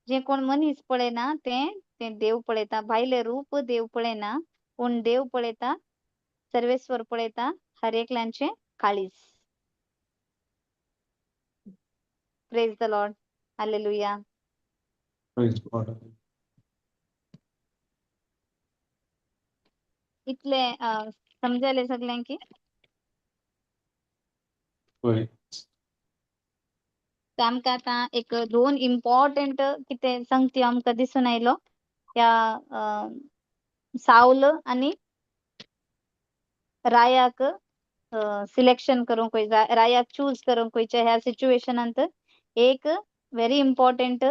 जे कोण मनीस पळयना ते देव पळयता भायले रूप देव पळयना पूण देव पळयता सर्वेश्वर पळयता हर एकल्यांचे काळीज praise the Lord hallelujah Praise God. इतले समजले सगळ्यांकी होय तर आमकां आतां एक दोन इम्पॉर्टंट कितें संगती आमकां दिसून आयलो त्या साऊल आणि रायाक सिलेक्शन करूंक रायाक चूज करूंक ह्या सिच्युएशनांत एक व्हेरी इम्पॉर्टंट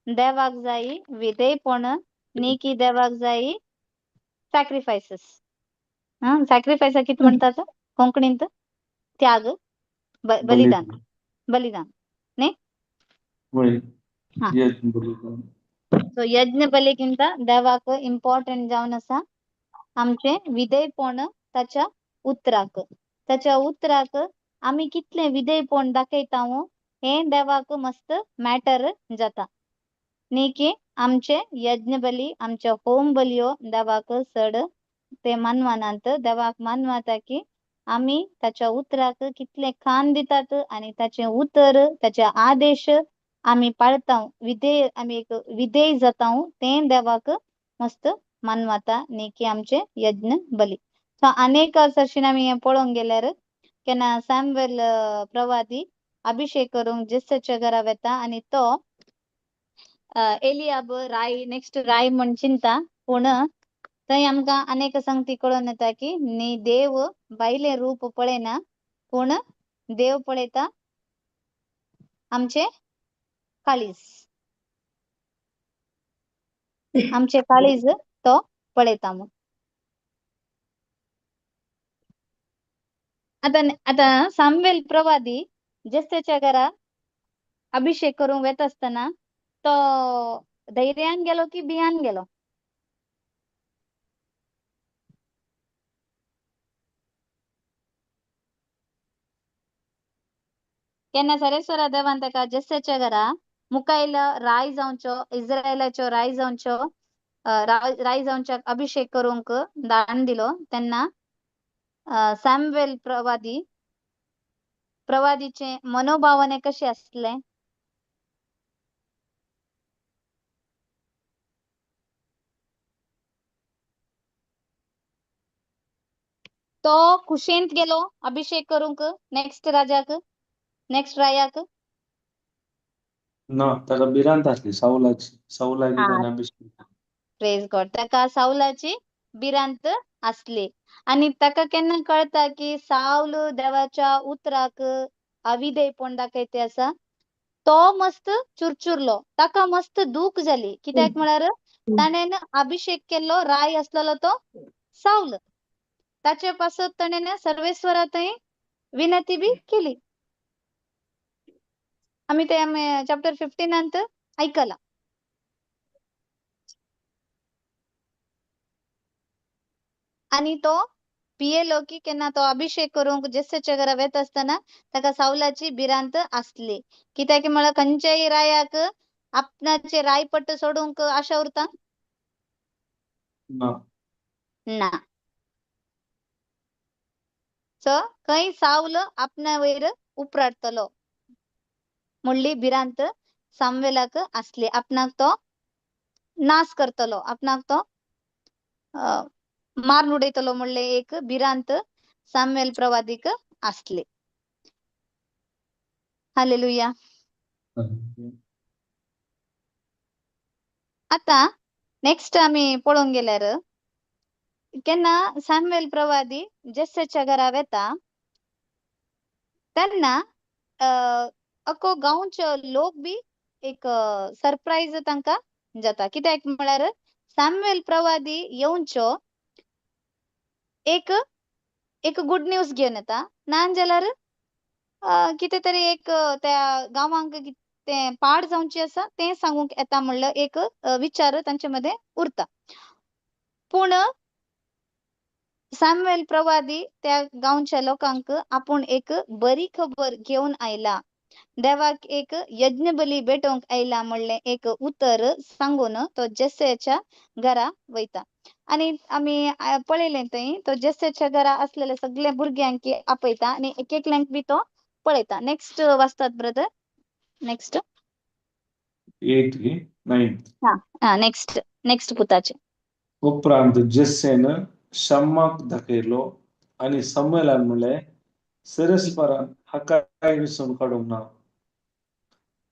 देवाक जायी विधेयपण नी की देवाक जायी सॅक्रिफायसेस सॅक्रिफायस कितें म्हणटात कोंकणींत त्याग बलिदान बलिदान न्ही होय हा यज्ञ बलिदान सो यज्ञ बलीकिंत देवाक इम्पॉर्टंट जावन आसा आमचे विधेयपण ताच्या उतराक आम्ही कितले विधेयपण दाखयता हे देवाक मस्त मॅटर जाता न्ही की आमचे यज्ञ बली आमचे होम बलियो देवाक चड ते मानवानांत देवाक मानवाता की आम्ही ताच्या उतराक कितले कान दितात आणि ताचे उतर ताचे आदेश आम्ही पाळता आम्ही एक विधेय जाता ते देवाक मस्त मानवाता न्ही की आमचे यज्ञ बली सो अनेक सर्शीन आम्ही पळोवंक गेल्यार केन्ना सॅम्युएल प्रवादी अभिषेक करूंक जेसेच्या घरा वेता आणि तो एलियाब राय नेक्स्ट राय म्हण चिंता पूण थंय आमकां अनेक संगती कळून येता की नी देव बायले रूप पळयना पूण देव पळयता आमचे काळीज आमचे काळीज तो पळयता म्हूण आता सामवेल प्रवादी जेसेच्या घरा अभिषेक करूंक येत असताना तो धैर्यान गेलो की भियान गेलो केन्ना सरेस्वरा देवान ताका जेसेच्या घरा मुखायल राय जावचो इस्रायलाचो राय जावचो राय जावच्याक अभिषेक करूंक दान दिलो तेन्ना सॅम्युएल प्रवादीचे मनोभावने कशे आसले तो खुशेंत गेलो अभिषेक करूंक नेक्स्ट रायाक ना ताका भिरांत आसली सौलाची ताणें अभिषेक प्रेज गॉड ताका साऊलाची भिरांत असली आणि ताका केन्ना कळता की साऊल देवाच्या उतराक अविधेयपण दाखयते आसा तो मस्त चुरचुरलो ताका मस्त दूख जाली कित्याक म्हळ्यार ताणेन अभिषेक केल्लो राय असलेलो तो साऊल ताचे पासत ताणेन सर्वेश्वरा थंय विनंती बी केली आम्ही ते चॅप्टर 15 ऐकला आणि तो पियेलो की केन्ना तो अभिषेक करूंक जेसेच्या घरा वेत असताना ताका साऊलाची भिरांत आसली कित्याक म्हळ्यार खंयच्याय रायाक आपणाचे रायपट्ट सोडूंक आशा उरता ना सो खंय साऊल आपणा वयर उपराडतलो म्हणली भिरांत सामवेलाक आसली आपणाक तो नाश करतलो आपणाक तो मारून उडयतलो म्हणले एक भिरांत सामवेल प्रवादीक आसले हालेलुया आता नेक्स्ट आम्ही पळोवंक गेल्यार केन्ना सामवेल प्रवादी जेसेच्या घरा वेता तेन्ना अको गांवचो लोक बी एक सरप्राईज तांकां जाता कित्याक म्हळ्यार सामवेल प्रवादी येवंचो एक गुड न्यूज घेवन येता नाजाल्यार कितें तरी एक त्या गांवांक ते पाड जावची आसा ते सांगूंक येता म्हणलं एक विचार तांचे मध्ये उरता पूण सॅम्युएल प्रवादी त्या गांवच्या लोकांक आपूण एक बरी खबर घेऊन आयला देवाक एक यज्ञ बली भेटोवंक आयला म्हणले एक उतर सांगून तो जेसेच्या घरा वयता आणि आम्ही पळयले थंय तो जेसेच्या घरा असलेले सगळे भुरग्यांक आपयता आणि एक एकल्यांक बी तो पळयता नेक्स्ट वाचतात ब्रदर नेक्स्ट 8 की 9 नेक्स्ट पुताचे उपरांत जेसेन शम्माक दाखयलो आणि शमूएलान म्हणले सरस्परान हाका विसरून काडूंक ना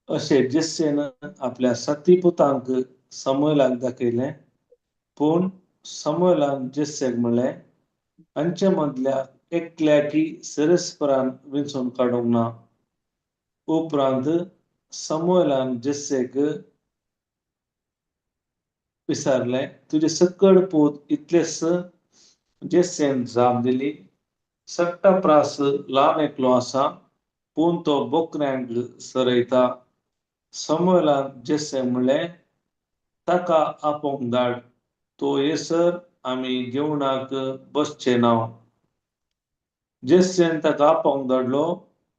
अशें जेसेन आपल्या सती पुतांक शमूएलाक दाखयलें पूण शमूएलान जेसेक म्हणलें हांचे मदल्या एकल्याकी सरस्परान विंचून काडूंक ना उपरांत शमूएलान जेसेक विचारलें तुजे सकड पूत इतलेस जेसेन जाप दिली सक्ता प्रास ल्हान एकलो आसा पूण तो बोकड्यांक सरयता शमूएलान जेसेक म्हणलें ताका आपोवंक धाड तो येसर आमी जेवणाक बसचे ना जेसेन ताका आपोवंक धाडलो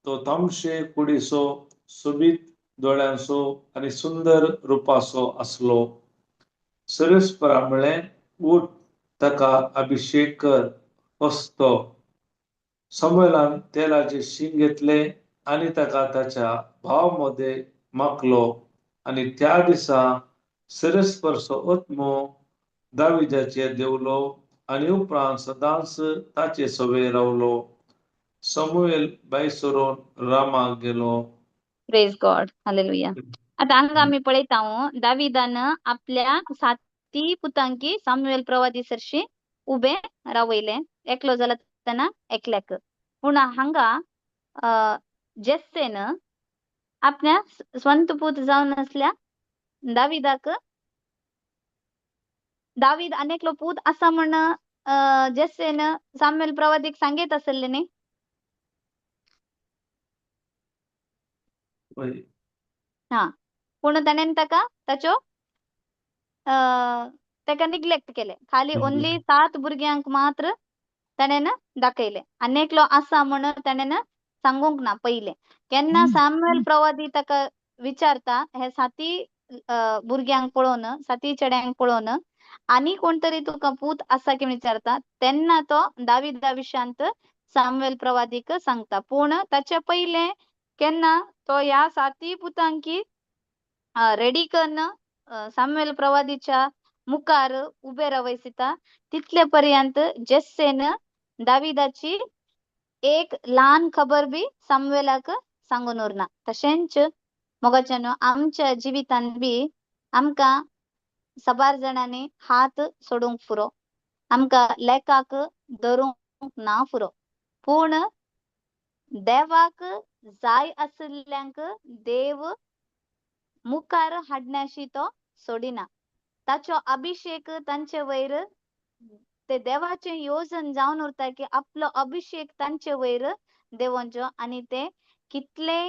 तो तामशे कुडीसो सोबीत दोळ्यांचो आनी सुंदर रुपाचो आसलो सरस्परा म्हणलें उठ ताका अभिषेक कर वस्तो शमूएलान तेलाचे शींग घेतले आनी ताका ताच्या भावामध्ये माखलो आनी त्या दिसा सरस्परचो आत्मो दाविदाचेर देवलो आनी उपरांत सदांच ताचे सवे रावलो समूएल बाईसरून रामाक गेलो. Praise God hallelujah. आता हांगा आमी पळयता दाविदान आपल्या 7 पुतांकी सामुएल प्रवादी सरशी उबे रावयले, एकलो जाला तेन्ना एकल्याक. पूण हांगा जेस्सेन आपल्या स्ವಂತ पूत जावन असल्या दाविदाक दावीद अनेकलो पूत असा म्हण जेस्सेन सामुएल प्रवादीक सांगीत आसले न्ही. होय. हा पूण ताणेन ताचो ताका निग्लेक्ट केले. खाली ओन्ली 7 भुरग्यांक मात्र ताणेन दाखयले. अनेकलो आसा म्हणून ताणेन सांगूंक ना पहिले. केन्ना सामुएल प्रवादी ताका विचारता हे 7 भुरग्यांक पळोवन 7 चेड्यांक पळोवन आनी कोण तरी तुका पूत आसा की विचारता, तेन्ना तो दाविदा विशयांत सामुएल प्रवादीक सांगता. पूण ताचे पहिले केन्ना तो ह्या 7 पुतांकी रेडी करून सामुएल प्रवादीच्या मुखार उबे रावयसिता तितले पर्यंत जेस्सेन दाविदाची एक ल्हान खबर बी सामुएलाक सांगून उरना. तशेंच मोगाच्यानो आमच्या जिवितान बी आमकां सबार जाणांनी हात सोडूंक पुरो, आमकां लेकाक धरूंक ना पुरो. पूण देवाक जाय आसल्ल्यांक देव मुखार हाडण्याशी तो सोडिना. ताचो अभिषेक तांचे वयर ते देवाचे योजन जावन उरता की आपलो अभिषेक तांचे वयर देवोंचो. आनी ते कितले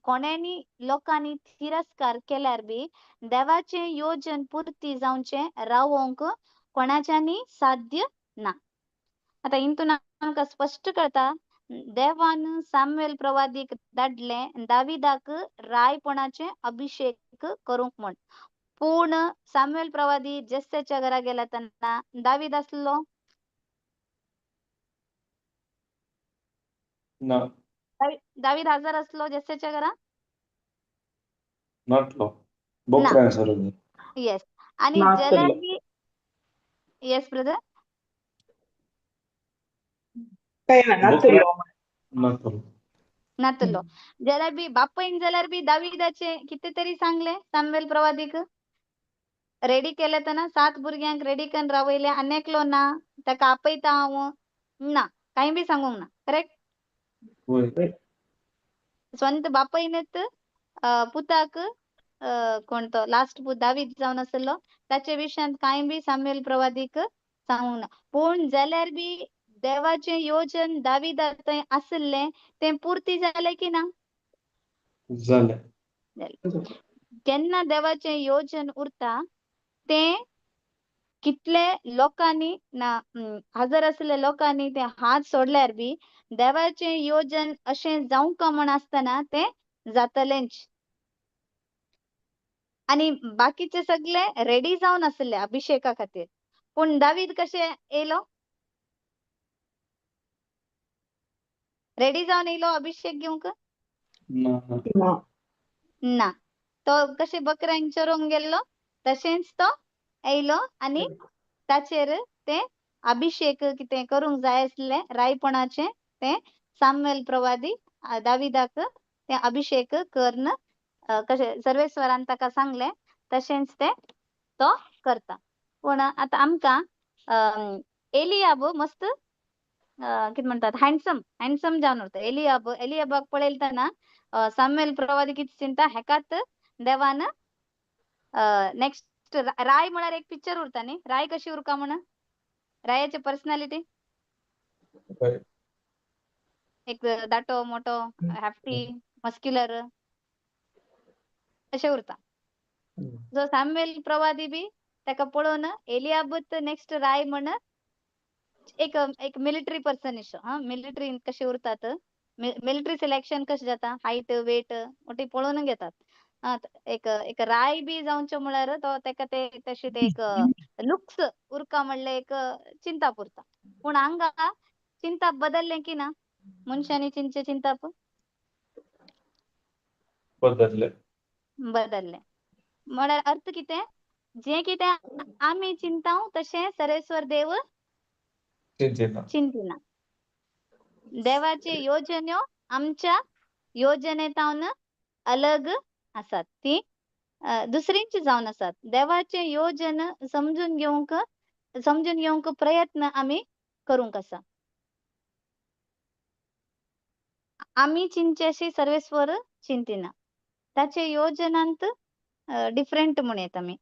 कोण्यांनी लोकांनी तिरस्कार केल्यार बी देवाचे योजन पुर्ती जावचे रावोंक कोणाच्यानी साध्य ना. आता हितून आमकां स्पश्ट कळता देवान सामुएल प्रवादीक धाडले दाविदाक रायपणाचे अभिषेक करूंक म्हण. पूण सामुएल प्रवादी जेस्सेच्या घरा गेला तेन्ना दावीद आसलो ना दावीद हजर आसलो जेस्सेच्या घरा नाटलो बोकऱ्यां सरून. येस. आणि नासलो. जाल्यार बी येस ब्रदर बोकऱ्या नाटलो. नातलो जाल्यार बी बापयन जाल्यार बी दाविदाचे किती तरी सांगले सामुएल प्रवादीक रेडी केले तेन्ना 7 भुरग्यांक रेडी करून रावयले. अनेकलो ना ताका आपयता हांव ना काही बी सांगूंक ना. करेक्ट. होय. स्ವಂತ बापयनच पुताक कोण तो लास्ट पूत दावीद जावन आसलो ताचे विशयांत कांय बी सामुएल प्रवादीक सांगूंक ना. पूण जाल्यार बी देवाचे योजन दाविदा थंय आसले ते पुर्ती जाले की ना जालें. केन्ना देवाचे योजन उरता ते कितले लोकांनी ना हजर असले लोकांनी ते हात सोडल्यार बी देवाचे योजन अशें जावंक म्हण आसतना ते जातलेंच. आणि बाकीचे सगळे रेडी जावन आसले अभिषेका खातीर. पूण दावीद कशे येयलो रेडी जावन येयलो अभिषेक घेवंक ना. तो कशे बकऱ्यांक चरोवंक गेल्लो तशेंच तो येयलो आनी ताचेर ते अभिषेक कितें करूंक जाय आसले रायपणाचे ते सामुएल प्रवादी दाविदाक ते अभिषेक करून कशे सर्वेस्वरान ताका सांगले तशेंच ते तो करता. पूण आतां आमकां एलियाब मस्त कितें म्हणटात हँडसम जावन उरता. एलियाबाक पळयले तेन्ना सामुएल प्रवादी कितें चिंता हेकात देवान नेक्स्ट राय म्हळ्यार एक पिक्चर उरता न्ही. राय कशी उरका म्हण रायाची पर्सनॅलिटी एक दाटो मोठो हॅफ्टी मस्क्युलर अशें उरता. जो सामुएल प्रवादी बी ताका पळोवन एलियाबूत नेक्स्ट राय म्हण एक मिलिटरी पर्सन इशो मिलिटरी कशें उरतात मिलिटरी सिलेक्शन कशें जाता हायट वेट मोठी पळोवन घेतात. एक राय बी जावंचो म्हळ्यार तो ताका ते तशें ते एक लुक्स उरका म्हणले एक चिंता पुरता. पूण हांगा चिंता बदललें की ना मनशांनी चिंताप बदललें म्हळ्यार अर्थ कितें जे कितें आमी चिंताव तशें सरेस्वर देव चिंतिना. देवाचे योजन्यो आमच्या योजनेतावन अलग आसात. ती दुसरींची जावन आसात. देवाचे योजन समजून घेवंक प्रयत्न आम्ही करूंक आसा. आम्ही चिंचेशी सर्वेस्वर चिंतिना. ताचे योजनांत डिफरंट म्हण येता आमी.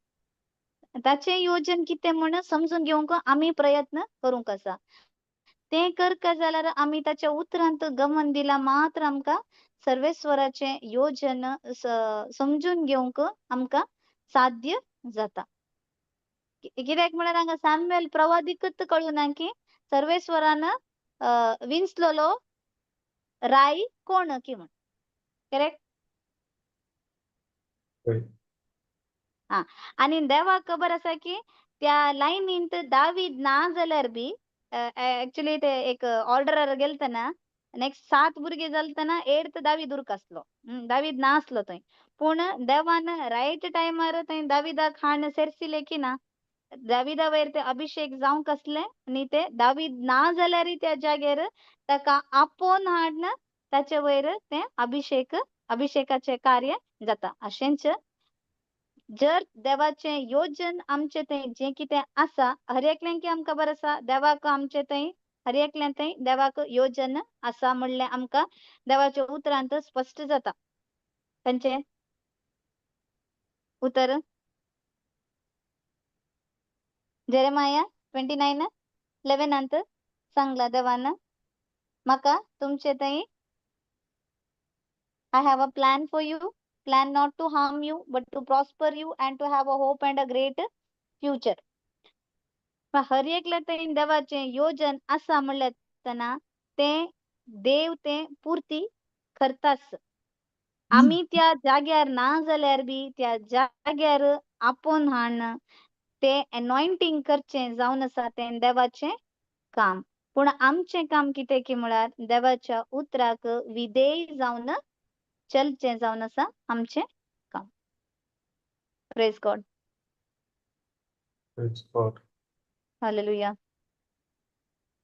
ताचे योजन कितें म्हण समजून घेवंक आम्ही प्रयत्न करूंक आसा. ते करता जाल्यार आम्ही ताच्या उतरांत गमन दिला मात्र आमकां सर्वेस्वराचे योजन समजून घेवंक आमकां साध्य जाता. कित्याक म्हळ्यार हांगा सॅम्युएल प्रवादिकच कळुना की सर्वेस्वरान विंचलोलो राई कोण की म्हण. करेक्ट? होय. हा. आणि देवाक खबर आसा की त्या लायनींत दावीद ना जाल्यार बी ऍक्च्युली ते एक ऑर्डरार गेलतना नेक्स्ट 7 भुरगे जालतना 8th दावीद उरक आसलो. दावीद ना आसलो थंय. पूण देवान रायट टायमार थंय दाविदाक हाडून सेरसिले की ना. दाविदा वयर ते अभिषेक जावंक आसले आनी ते दावीद ना जाल्यारय त्या जाग्यार ताका आपोवन हाडून ताचे वयर ते अभिषेकाचे कार्य जाता. अशेंच जर देवाचे योजन आमचे थंय जे कितें आसा हर एकल्याक की आमकां खबर आसा देवाक आमचे थंय हर एकल्याक थंय देवाक योजन आसा म्हणलें आमकां देवाच्या उतरांत स्पश्ट जाता. खंयचें उतर? जेरेमाया 29:11 सांगला देवान म्हाका तुमचे थंय I have a plan for you, plan not to harm you but to prosper you and to have a hope and a great future. हर एकल्या थंय देवाचे योजन आसा म्हणलें ते देव ते पुर्ती करताच. आम्ही त्या जाग्यार ना जाल्यार बी त्या जाग्यार आपोवन हाडून ते एनॉयंटिंग करचें जावन आसा तें देवाचें काम. पूण आमचें काम कितें की म्हळ्यार देवाच्या उतराक विधेय जावन चलचें जावन आसा आमचें काम. Praise God. Praise God. Hallelujah.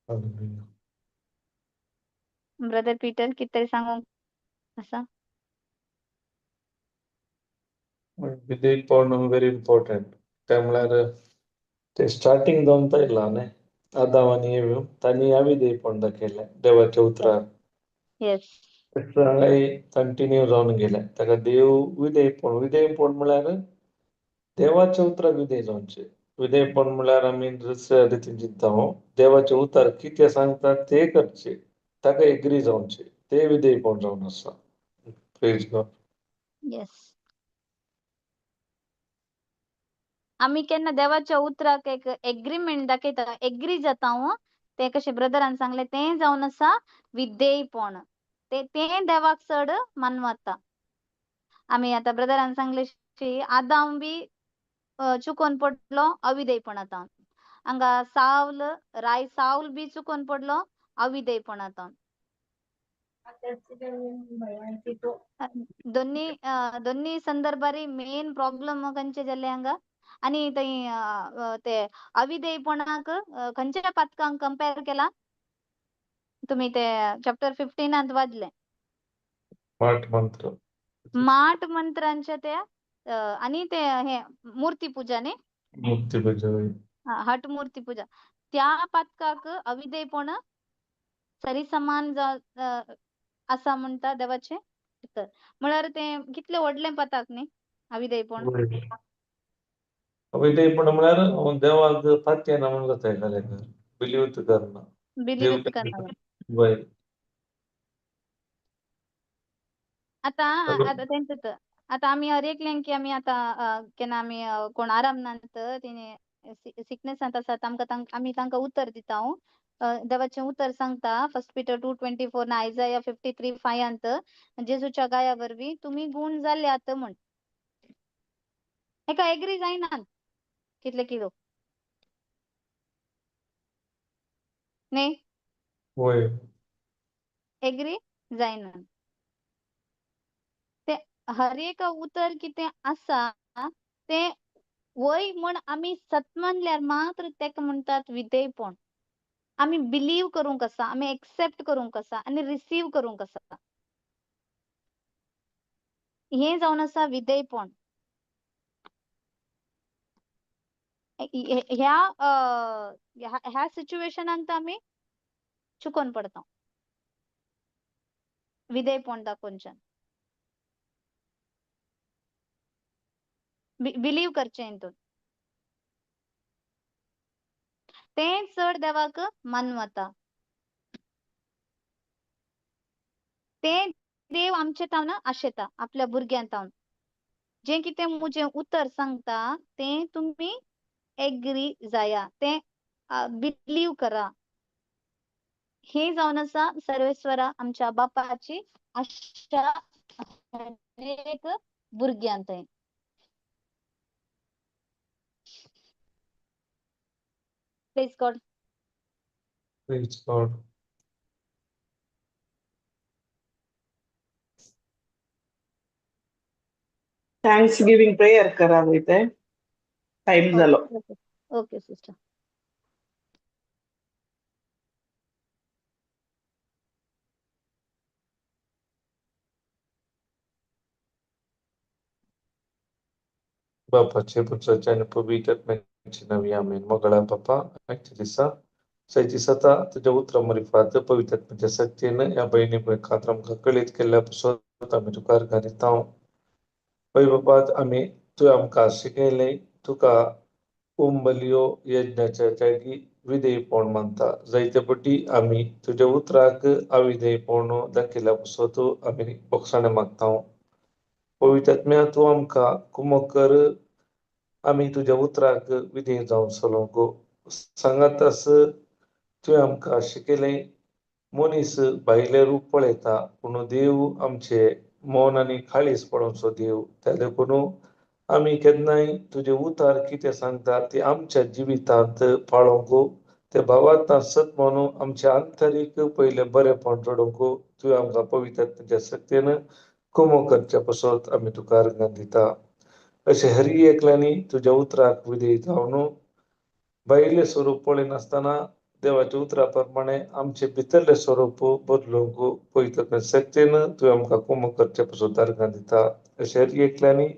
Hallelujah. Brother Peter कितें सांगूंक आसा? विधेय पडणं व्हेरी इम्पॉर्टंट. काय म्हळ्यार ते स्टार्टिंग जावन पयला न्ही आदाम आनी एव तांणी अविधेय पण दाखयलें देवाच्या उतरार. येस. हांगाय कंटिन्यू जावन गेलें. ताका देव विधेयपण म्हळ्यार देवाच्या उतराक विधेय जावचें. विधेयपण म्हळ्यार आमी दुसऱ्या रितीन चिंतता देवाचे उतर कितें सांगता ते करचे. ताका एग्री जावचें. ते विधेयपण जावन आसा. Praise God. येस. आम्ही केन्ना देवाच्या उतराक एक एग्रीमेंट दाखयता एग्री जाता ते कशें ब्रदरान सांगलें तें जावन आसा विधेयपण. ते देवाक चड मानवता. आमी आतां ब्रदरान सांगले आदाम बी चुकोवन पडलो अविधेयपणांत. हांगा साऊल बी चुकोवन पडलो अविधेयपणांत. दोन्ही संदर्भारी मेन प्रॉब्लेम खंयचे जाले हांगा. आणि ते अविधेयपणाक खंयच्या पातकांक कंपेअर केला तुम्ही ते चॅप्टर 15 वाचलें. माट मंत्रांच्या त्या आणि ते हे मूर्ती पूजा न्ही. मूर्ती पूजा. हट मूर्ती पूजा त्या पातकाक अविधेयपण सरी समान असा म्हणता देवाचे उतर. म्हळ्यार ते कितले व्हडलें पाताक न्ही अविधेयपण. अविधेयपण म्हळ्यार देवाक पातयेना म्हणून जाता. बिलीव करना. बिलीवच करना. वय. आता तेंचंच आता आमी हर एकल्यांक की आमी आतां केन्ना आमी कोण आरामनांत तिने सिकनेसांत आसात आमी तांकां उतर दिता. देवाचें उतर सांगता 1 Peter 2:24 ना आयजाया 53:5 जेजूच्या गाया वरवीं तुमी गुण जाल्यात म्हण. हेका एग्री जायनात कितले लोक न्ही. होय. एग्री जायना. ते हर एक उतर कितें आसा ते वय म्हण आमी सत मानल्यार मात्र तेका म्हणटात विधेयपण. आम्ही बिलीव्ह करूं कसा, आम्ही एक्सेप्ट करूं कसा आणि रिसीव्ह करूं कसा. हे जावन आसा विधेयपण. ह्या सिच्युएशनांत आम्ही चुकोन पडता विधेयपण दाखोवनच्यान. बिलीव्ह करचें हितून. तें चड देवाक मानवता. तें देव आमचे तावन आशेता आपल्या भुरग्यां तावन. जें कितें मुजें उतर सांगता तें तुमी एग्री जाया, तें बिलीव्ह करा. हे जावन आसा सर्वेस्वरा आमच्या बापाची आशा हरेक भुरग्यांत. Praise God. Praise God. Thanksgiving prayer करावं इथे. टाइम झालो. Okay sister. Bapaचे, पुत्राचे आणि पवित्र आत्म्याचे नावे आमेन. मगळा बापा आजच्या दिसा सैची सता तुझ्या उतरामरी फात पवित्र आत्म्याच्या शक्तीनं या बहिणीमुळे खात्र आमकां कळीत केल्ल्यापासून आम्ही तुकार घालीत हांव. पळय बापात आम्ही तुवें आमकां शिकयलें तुका उंबलियो यज्ञाच्या जागी विधेयपण मानता. जायते फावटी आम्ही तुझ्या उतराक अविधेयपण दाखयल्या पासून आम्ही बोगसाणे मागता. पवित्र आत्म्या तूं आमकां कुमक कर. आम्ही तुझ्या उतराक विधेय जावन चलोंक. सांगात आस तुवें आमकां शिकयलें मनीस भायलें रूप पळयता पूण देव आमचे मौन आनी काळीज पळोवचो देव. त्या देखून आम्ही केन्नाय तुझे उतार कितें सांगता ते आमच्या जिवितांत पाळोवंक ते भावांत सत म्हणून आमच्या आंतरीक पयलें बरेपण जोडूंक तुवें आमकां पवित्र आत्म्याच्या शक्तीन कुमक करच्या पासून आमी तुकार दिता. अशें हर एकल्यांनी तुझ्या उतराक विधेय जावन भायलें स्वरूप पळयनासतना देवाच्या उतरा प्रमाणे आमचे भितरलें स्वरूप बदलूंक पवित्र आत्म्याच्या शक्तीन तुवें आमकां कुमक करच्या पासून तारखां दिता. अशें हर एकल्यांनी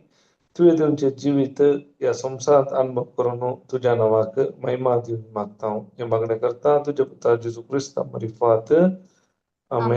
तुवें तुमचे जिवीत ह्या संवसारांत अनुभव करून तुज्या नांवाक महिमा दिवंक मागता. हे मागणें करता तुज्या पुता जेजू क्रिस्ता मरी फात. आमेन.